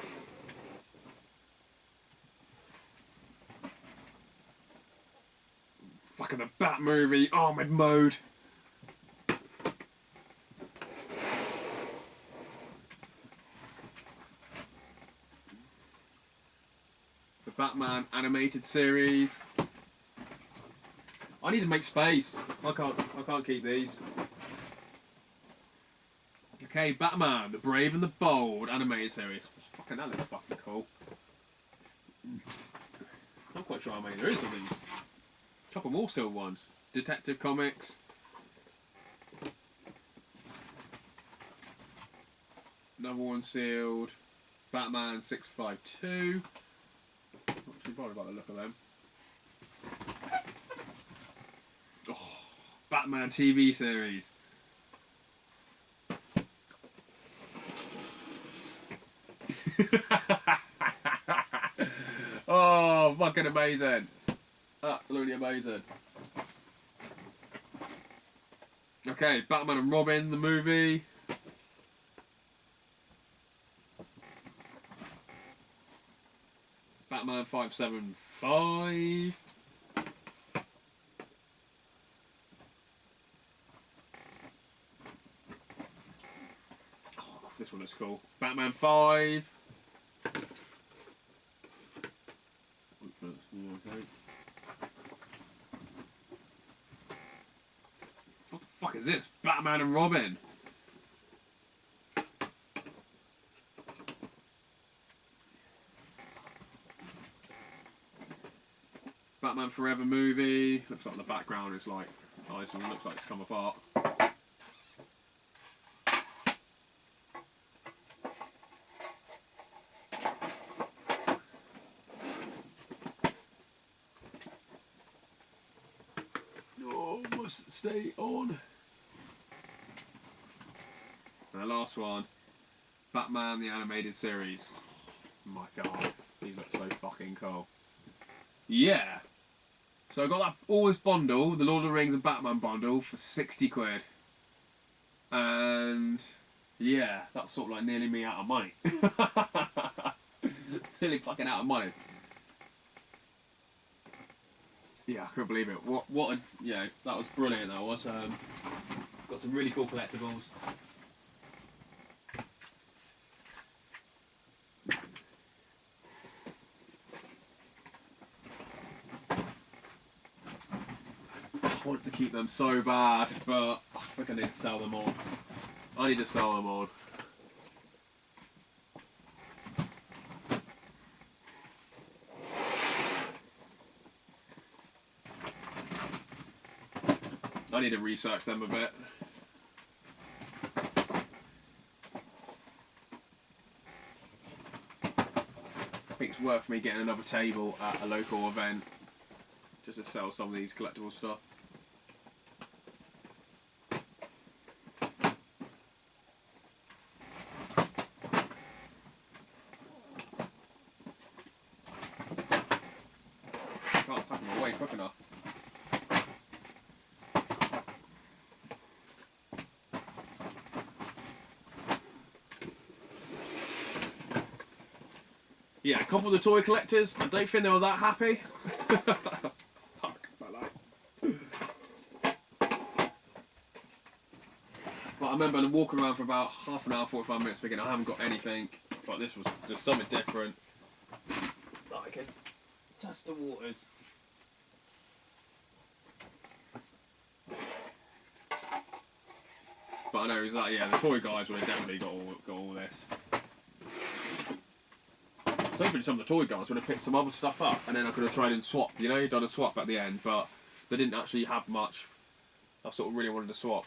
Fucking the Bat movie, armoured mode. The Batman animated series. I need to make space. I can't keep these. Okay, Batman, the Brave and the Bold animated series. Oh, fucking that looks fucking cool. Not quite sure how many there is of these. A couple more silver ones. Detective Comics. Another one sealed. Batman 652. Not too bothered about the look of them. Oh, Batman TV series. Oh, fucking amazing. Absolutely amazing. Okay, Batman and Robin, the movie. Batman 575. Oh, this one looks cool. Batman 5. Okay. What the fuck is this? Batman and Robin. Batman Forever movie. Looks like the background is like nice and looks like it's come apart. Oh, must stay on. And the last one, Batman the animated series. Oh my god, these look so fucking cool. Yeah. So I got that all this bundle, the Lord of the Rings and Batman bundle, for 60 quid. And yeah, that's sort of like nearly me out of money. Nearly fucking out of money. Yeah, I couldn't believe it. What a, yeah, that was brilliant. That was got some really cool collectibles. I want to keep them so bad, but I think I need to sell them all. I need to sell them all. I need to research them a bit. I think it's worth me getting another table at a local event just to sell some of these collectible stuff. Can't pack them away quick enough. Yeah, a couple of the toy collectors, I don't think they were that happy. Fuck my life. But I remember walking around for about half an hour, 45 minutes thinking I haven't got anything, but this was just something different. I can test the waters. But I know, is that, yeah, the toy guys would have definitely got all this. I was hoping some of the toy guys would have picked some other stuff up and then I could have tried and swapped, you know, done a swap at the end, but they didn't actually have much. I sort of really wanted to swap.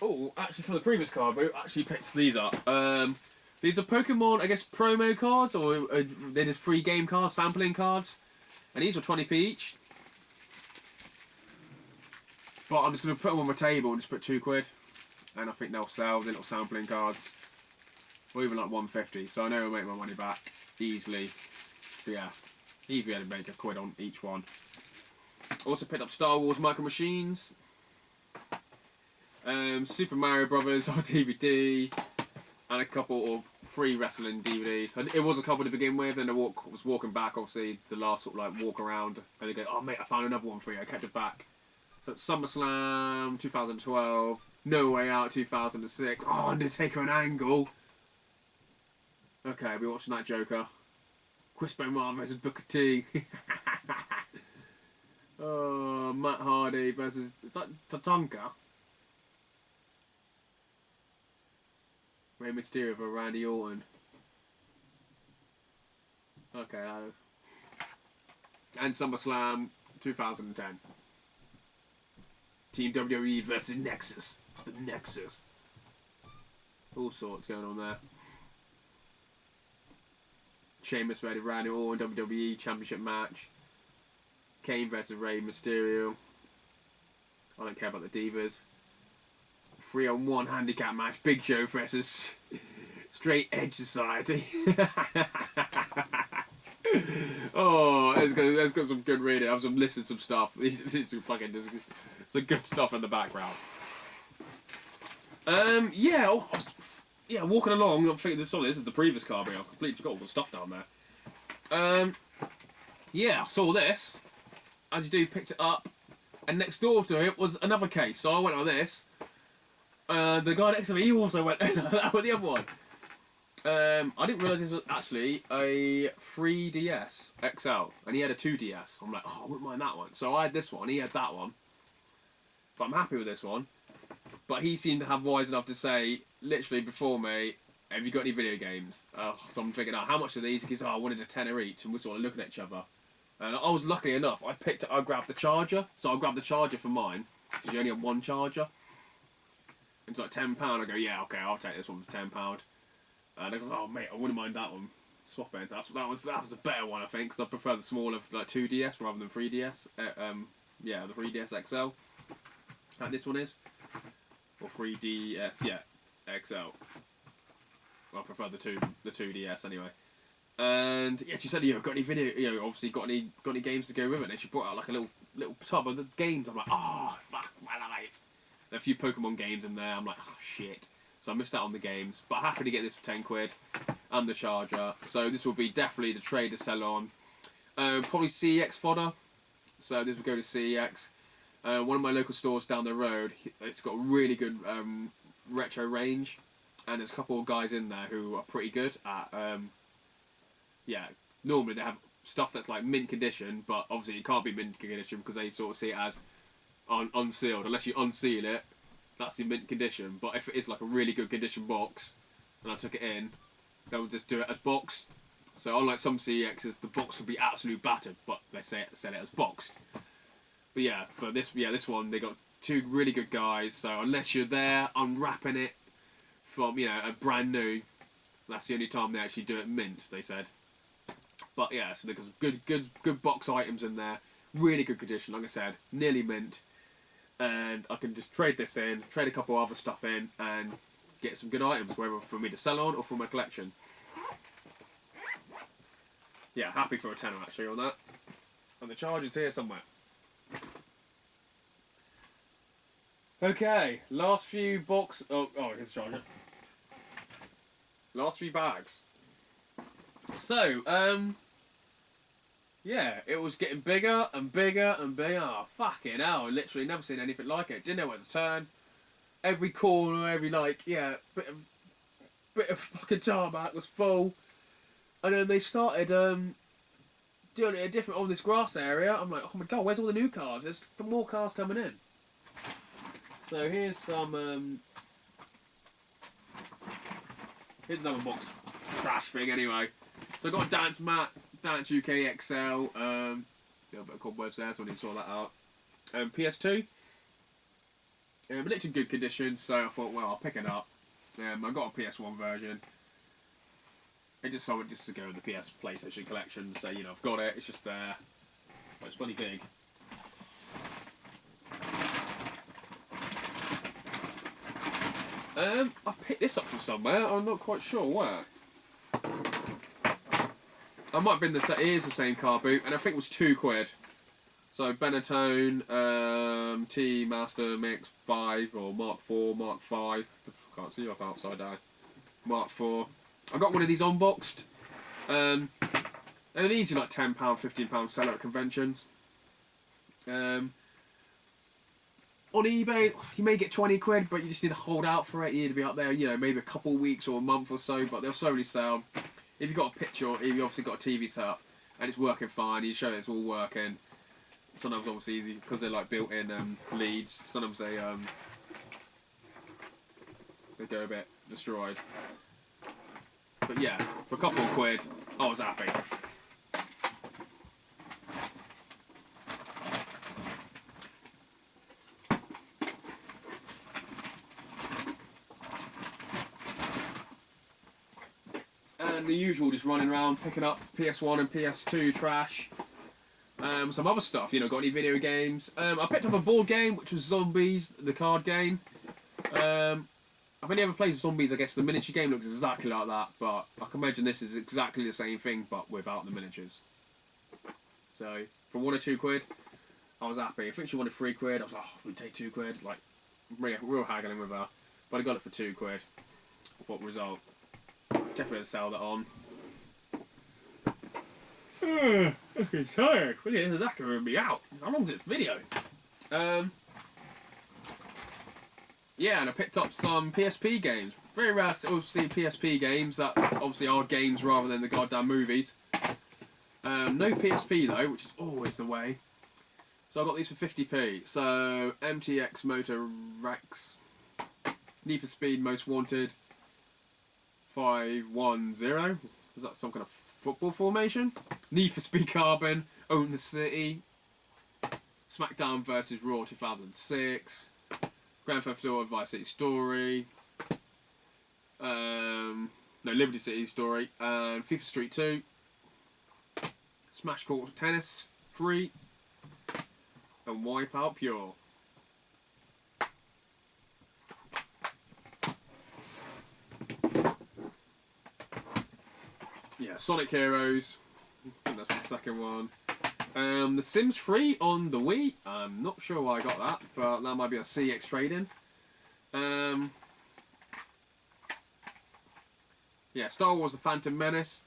Oh, actually for the previous card boot, I actually picked these up. These are Pokemon, I guess, promo cards, or they're just free game cards, sampling cards. And these were 20p each. But I'm just going to put them on my table and just put £2. And I think they'll sell the little sampling cards. Or even like 150. So I know I'll make my money back easily. But yeah, easily to make £1 on each one. Also picked up Star Wars Micro Machines. Super Mario Brothers on DVD. And a couple or 3 wrestling DVDs. It was a couple to begin with, and I was walking back, obviously, the last sort of like walk around, and they go, oh mate, I found another one for you, I kept it back. So it's SummerSlam 2012, No Way Out 2006, oh, Undertaker and Angle. Okay, we're watching that Joker. Chris Benoit versus Booker T. Oh, Matt Hardy versus, is that Tatanka? Rey Mysterio for Randy Orton. Okay, and SummerSlam 2010. Team WWE versus Nexus. The Nexus. All sorts going on there. Sheamus versus Randy Orton WWE Championship match. Kane versus Rey Mysterio. I don't care about the Divas. 3-on-1 handicap match. Big Show versus Straight Edge Society. Oh, it's got some good reading. I've listened to some stuff. There's some good stuff in the background. Yeah, walking along. I'm thinking this is the previous card. I completely forgot all the stuff down there. Yeah, I saw this. As you do, picked it up, and next door to it was another case. So I went like this. The guy next to me, he also went with the other one. I didn't realise this was actually a 3DS XL, and he had a 2DS. I'm like, oh, I wouldn't mind that one. So I had this one, he had that one. But I'm happy with this one. But he seemed to have wise enough to say, literally before me, have you got any video games? So I'm thinking, how much are these? He goes, I wanted a tenner each, and we're sort of looking at each other. And I was lucky enough, I grabbed the charger. So I grabbed the charger for mine, because you only have one charger. It's like £10. I go, yeah, okay, I'll take this one for £10. And I go, oh mate, I wouldn't mind that one. Swapping. That was a better one, I think, because I prefer the smaller like 2DS rather than 3DS. Yeah, the 3DS XL. Like this one is, or 3DS, yeah, XL. Well, I prefer the 2DS anyway. And yeah, she said, got any video? Obviously got any games to go with it? And she brought out like a little tub of the games. I'm like, oh fuck my life. There are a few Pokemon games in there. I'm like, oh shit. So I missed out on the games, but happy to get this for £10 and the charger. So this will be definitely the trade to sell on. Probably CEX fodder. So this will go to CEX. One of my local stores down the road, it's got a really good retro range, and there's a couple of guys in there who are pretty good at. Yeah, normally they have stuff that's like mint condition, but obviously it can't be mint condition because they sort of see it as unsealed. Unless you unseal it, that's the mint condition. But if it is like a really good condition box, and I took it in, they'll just do it as boxed. So unlike some CEXs, the box would be absolute battered, but they sell it as boxed. But yeah, for this one, they got 2 really good guys. So unless you're there unwrapping it from a brand new, that's the only time they actually do it mint. They said. But yeah, so they've got good box items in there, really good condition. Like I said, nearly mint. And I can just trade this in, trade a couple other stuff in, and get some good items, whether for me to sell on or for my collection. Yeah, happy for a tenner actually on that. And the charger's here somewhere. Okay, last few box. Oh, here's the charger. Last few bags. So, yeah, it was getting bigger and bigger and bigger. Oh, fucking hell, literally never seen anything like it. Didn't know where to turn. Every corner, every bit of fucking tarmac was full. And then they started doing it different on this grass area. I'm like, oh my god, where's all the new cars? There's more cars coming in. So here's some here's another box trash thing anyway. So I got a dance mat, Dance UK XL, a little bit of cobwebs there, so I need to sort that out. PS2, but it's in good condition, so I thought, well, I'll pick it up. I got a PS1 version. It just sold it just to go with the PlayStation collection, so I've got it, it's just there. But it's bloody big. I picked this up from somewhere. I'm not quite sure where. I might have been it is the same car boot, and I think it was £2. So Benetton T Master Mix 5 or Mark 4, Mark 5. Can't see off outside down. Mark 4. I got one of these unboxed. They're an easy like £10, £15 seller at conventions. On eBay, you may get £20, but you just need to hold out for it. You need to be up there, you know, maybe a couple of weeks or a month or so. But they'll slowly sell. If you've got a picture, if you've obviously got a TV set up and it's working fine, you show it's all working. Sometimes, obviously, because they're like built-in leads, sometimes they go a bit destroyed. But yeah, for a couple of quid, I was happy. And the usual, just running around picking up PS1 and PS2 trash. Some other stuff, you know, got any video games. I picked up a board game, which was Zombies, the card game. I've only ever played Zombies. I guess the miniature game looks exactly like that, but I can imagine this is exactly the same thing, but without the miniatures. So, for £1 or £2, I was happy. I think she wanted £3. I was like, oh, we'd take £2. Like, real haggling with her. But I got it for £2. What result? Definitely sell that on. Okay, tired. Look at this, that could be out. How long is this video? Yeah, and I picked up some PSP games. Very rare to see PSP games that obviously are games rather than the goddamn movies. No PSP though, which is always the way. So I got these for 50p. So MTX Motor Rex, Need for Speed Most Wanted 510. Is that some kind of football formation? Need for Speed Carbon, Own the City, SmackDown vs Raw 2006, Grand Theft Auto Vice City Story, Liberty City Story, and FIFA Street 2, Smash Court Tennis 3, and Wipeout Pure. Yeah, Sonic Heroes. I think that's the second one. The Sims 3 on the Wii. I'm not sure why I got that, but that might be a CX trade-in. Yeah, Star Wars: The Phantom Menace.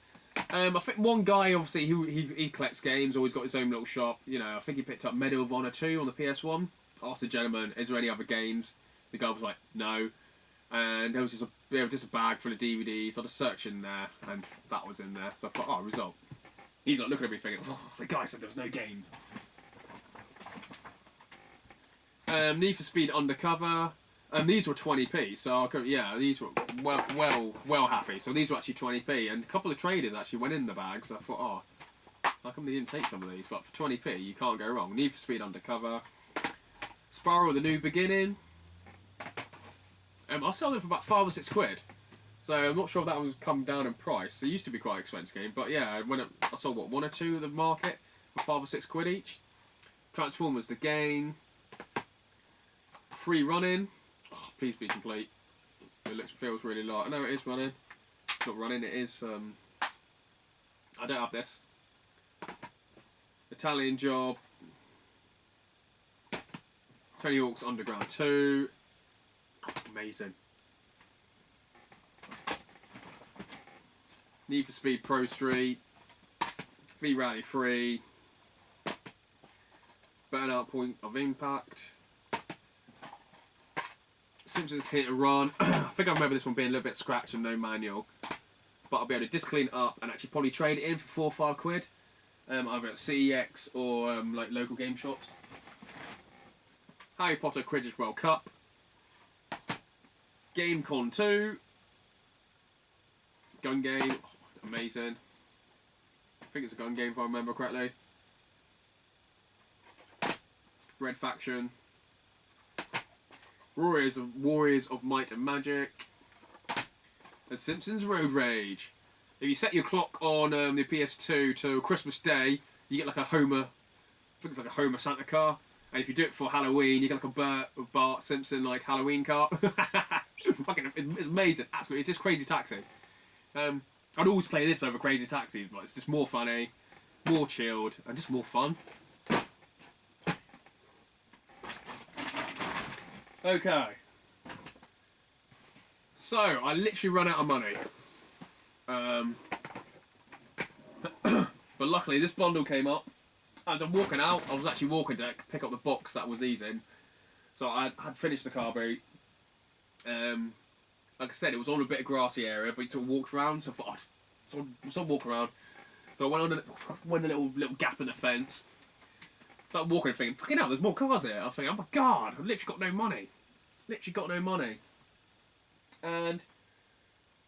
I think one guy, obviously, he collects games, always got his own little shop. You know, I think he picked up Medal of Honor 2 on the PS1. I asked the gentleman, is there any other games? The guy was like, no. And there was just a bag full of DVDs. I just searched in there, and that was in there. So I thought, oh, result. He's like looking at me thinking, oh, the guy said there was no games. Need for Speed Undercover. These were 20p, so yeah, these were well happy. So these were actually 20p, and a couple of traders actually went in the bag. So I thought, oh, how come they didn't take some of these? But for 20p, you can't go wrong. Need for Speed Undercover. Spiral: The New Beginning. I sold them for about £5 or £6. So I'm not sure if that was come down in price. It used to be quite an expensive game, but yeah, I sold what, 1 or 2 of the market for £5 or £6 each. Transformers: The Game. Free Running. Oh, please be complete. It feels really light. I know it is running. It's not running. It is. I don't have this. Italian Job. Tony Hawk's Underground 2. Amazing. Need for Speed Pro Street, V-Rally 3, Burnout Point of Impact, Simpsons Hit and Run. I think I remember this one being a little bit scratched and no manual, but I'll be able to disc clean it up and actually probably trade it in for £4 or £5, either at CEX or like local game shops. Harry Potter Quidditch World Cup, GameCon 2, gun game, amazing. I think it's a gun game if I remember correctly. Red Faction, Warriors of Might and Magic, and Simpsons Road Rage. If you set your clock on the PS2 to Christmas Day, you get like a Homer, I think it's like a Homer Santa car. And if you do it for Halloween, you get like a Bart Simpson like Halloween car. fucking, it's amazing. Absolutely, it's just Crazy Taxi. I'd always play this over Crazy Taxi, but it's just more funny, more chilled, and just more fun. Okay. So, I literally run out of money. But luckily, this bundle came up. As I'm walking out, I was actually walking to pick up the box that was these in. So I had finished the car boot. Like I said, it was on a bit of grassy area, but it sort of walked around, so I thought, I'd walk around. So I went a little gap in the fence. Started walking and thinking, fucking hell, there's more cars here. I was thinking, oh my god, I've literally got no money. Literally got no money. And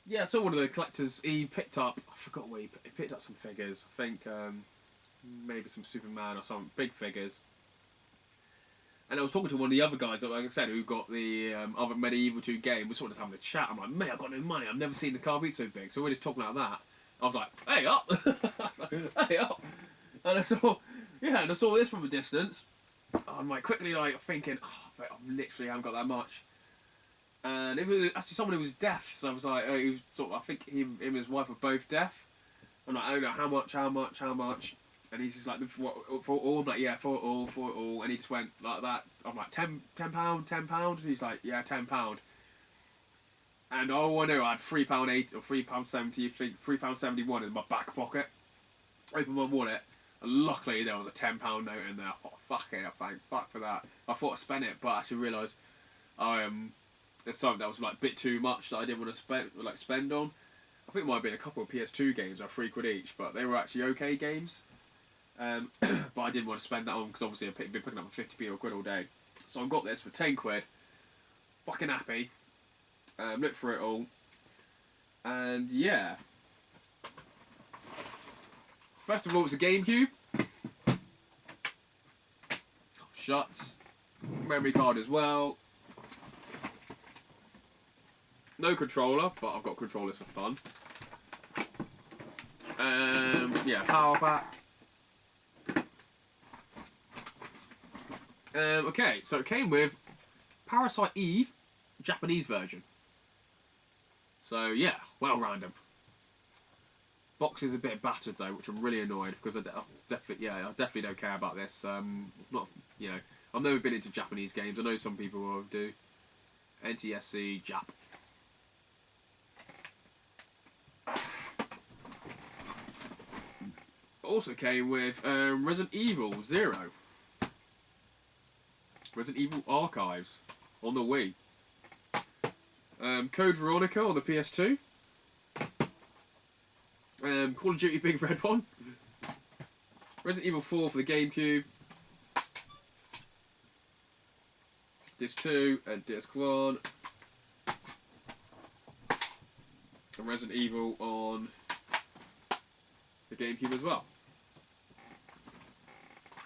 yeah, I saw one of the collectors, he picked up, I forgot what he picked up some figures. I think maybe some Superman or some big figures. And I was talking to one of the other guys, like I said, who got the other Medieval 2 game. We're sort of just having a chat. I'm like, mate, I've got no money. I've never seen the car boot so big. So we're just talking like that. I was like, hey, up! I was like, hey, up! And I saw this from a distance. I'm like, quickly like thinking, oh, I literally haven't got that much. And it was actually someone who was deaf. So I was like, he was sort of, I think him and his wife were both deaf. I'm like, I don't know, how much? And he's just like, for all? I'm like, yeah, for it all. And he just went like that. I'm like, £10? And he's like, yeah, £10. And all I know, I had £3.80 or £3.70, £3.71 in my back pocket. Opened my wallet, and luckily there was a £10 note in there. I thought, fuck it, fuck for that. I thought I'd spend it, but I actually realised there's something that was like a bit too much that I didn't want to spend on. I think it might have been a couple of PS2 games, like £3 each, but they were actually okay games. But I didn't want to spend that on because obviously I've been picking up for 50p or quid all day. So I got this for 10 quid. Fucking happy. Looked for it all. And yeah. So first of all, it's a GameCube. Shuts. Memory card as well. No controller, but I've got controllers for fun. Yeah, power pack. Okay, so it came with Parasite Eve, Japanese version. So yeah, well random. Box is a bit battered though, which I'm really annoyed because I definitely don't care about this. Not, you know, I've never been into Japanese games. I know some people do. NTSC Jap. Also came with Resident Evil 0. Resident Evil Archives on the Wii. Code Veronica on the PS2. Call of Duty Big Red One. Resident Evil 4 for the GameCube. Disc 2 and Disc 1. And Resident Evil on the GameCube as well.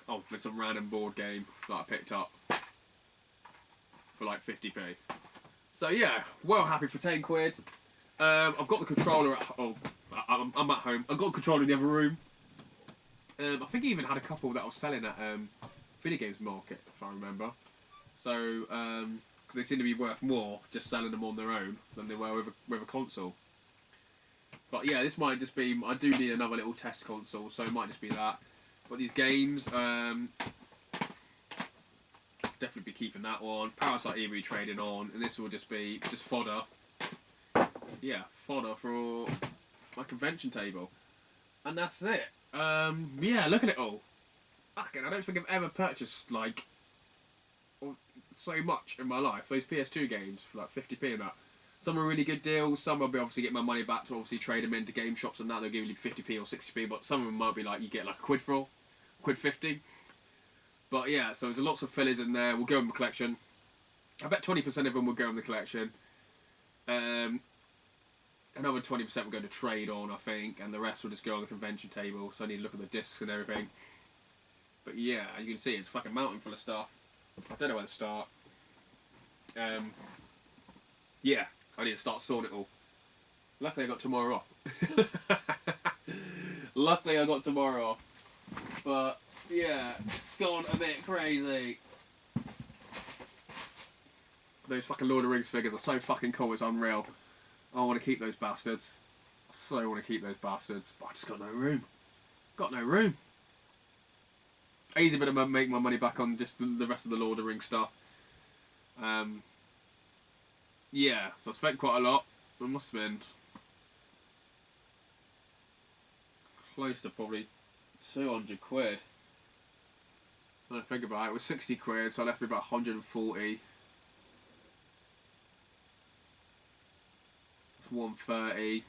Oh, with some random board game that I picked up for like 50p. So yeah, well happy for 10 quid. I've got the controller at home. I'm at home. I've got a controller in the other room. I think I even had a couple that I was selling at video games market, if I remember. So, because they seem to be worth more just selling them on their own than they were with a console. But yeah, this might just be, I do need another little test console, so it might just be that. But these games, definitely be keeping that one. Parasite Eve trading on, and this will just be fodder. Yeah, fodder for my convention table. And that's it. Yeah, look at it all. Fucking, I don't think I've ever purchased like so much in my life. Those PS2 games for like 50p and that. Some are really good deals. Some I'll be obviously getting my money back to obviously trade them into game shops and that. They'll give you 50p or 60p, but some of them might be like you get like a quid for all, quid 50. But yeah, so there's lots of fillers in there. We'll go in the collection. I bet 20% of them will go in the collection. Another 20% will go to trade on, I think, and the rest will just go on the convention table. So I need to look at the discs and everything. But yeah, you can see it's a fucking mountain full of stuff. I don't know where to start. Yeah, I need to start sorting it all. Luckily I got tomorrow off. Luckily I got tomorrow off. But yeah, it's gone a bit crazy. Those fucking Lord of the Rings figures are so fucking cool, it's unreal. I want to keep those bastards. I so want to keep those bastards, but I just got no room. Got no room. Easy bit of make my money back on just the rest of the Lord of the Rings stuff. Yeah, so I spent quite a lot. I must spend close to probably 200 quid. When I think about it, it was 60 quid, so I left me about 140. 130.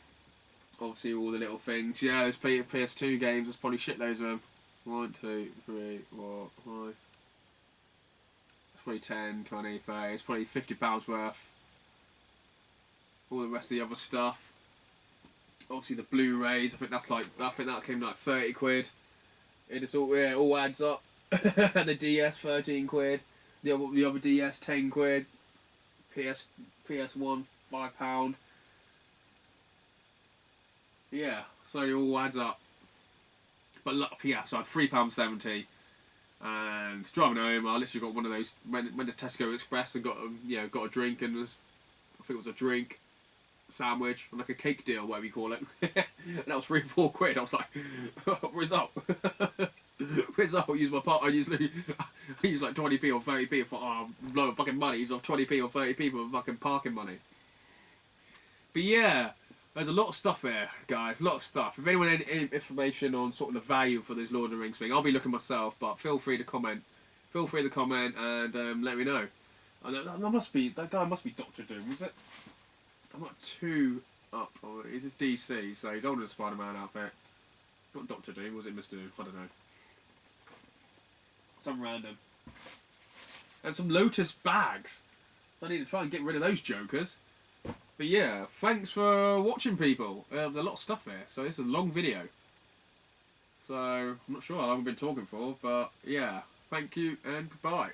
Obviously all the little things. Yeah, there's plenty of PS2 games, there's probably shitloads of them. 1, 2, 3, 4, 5. It's probably 10, 20, 30. It's probably £50 worth. All the rest of the other stuff. Obviously the Blu-rays. I think that came like 30 quid. It just all adds up. The DS 13 quid. The other DS 10 quid. PS1 £5. Yeah, so it all adds up. But yeah, so I had £3.70, and driving home, I literally got one of those. Went to Tesco Express and got got a drink, and I think it was a drink, sandwich, and like a cake deal, whatever you call it. And that was 3-4 quid. I was like, result. Result. I use my part. I use like 20p or 30p. I thought, oh, I'm blowing fucking money. Use off 20p or 30p for fucking parking money. But yeah. There's a lot of stuff here, guys. A lot of stuff. If anyone has any information on sort of the value for this Lord of the Rings thing, I'll be looking myself. But feel free to comment. Feel free to comment and let me know. And that guy must be Doctor Doom, is it? I'm not too up. He's DC, so he's older than Spider-Man outfit. Not Doctor Doom, was it Mr. Doom? I don't know. Some random. And some Lotus bags. So I need to try and get rid of those jokers. But yeah, thanks for watching, people. There's a lot of stuff here, so this is a long video. So, I'm not sure how long I've been talking for, but yeah, thank you and goodbye.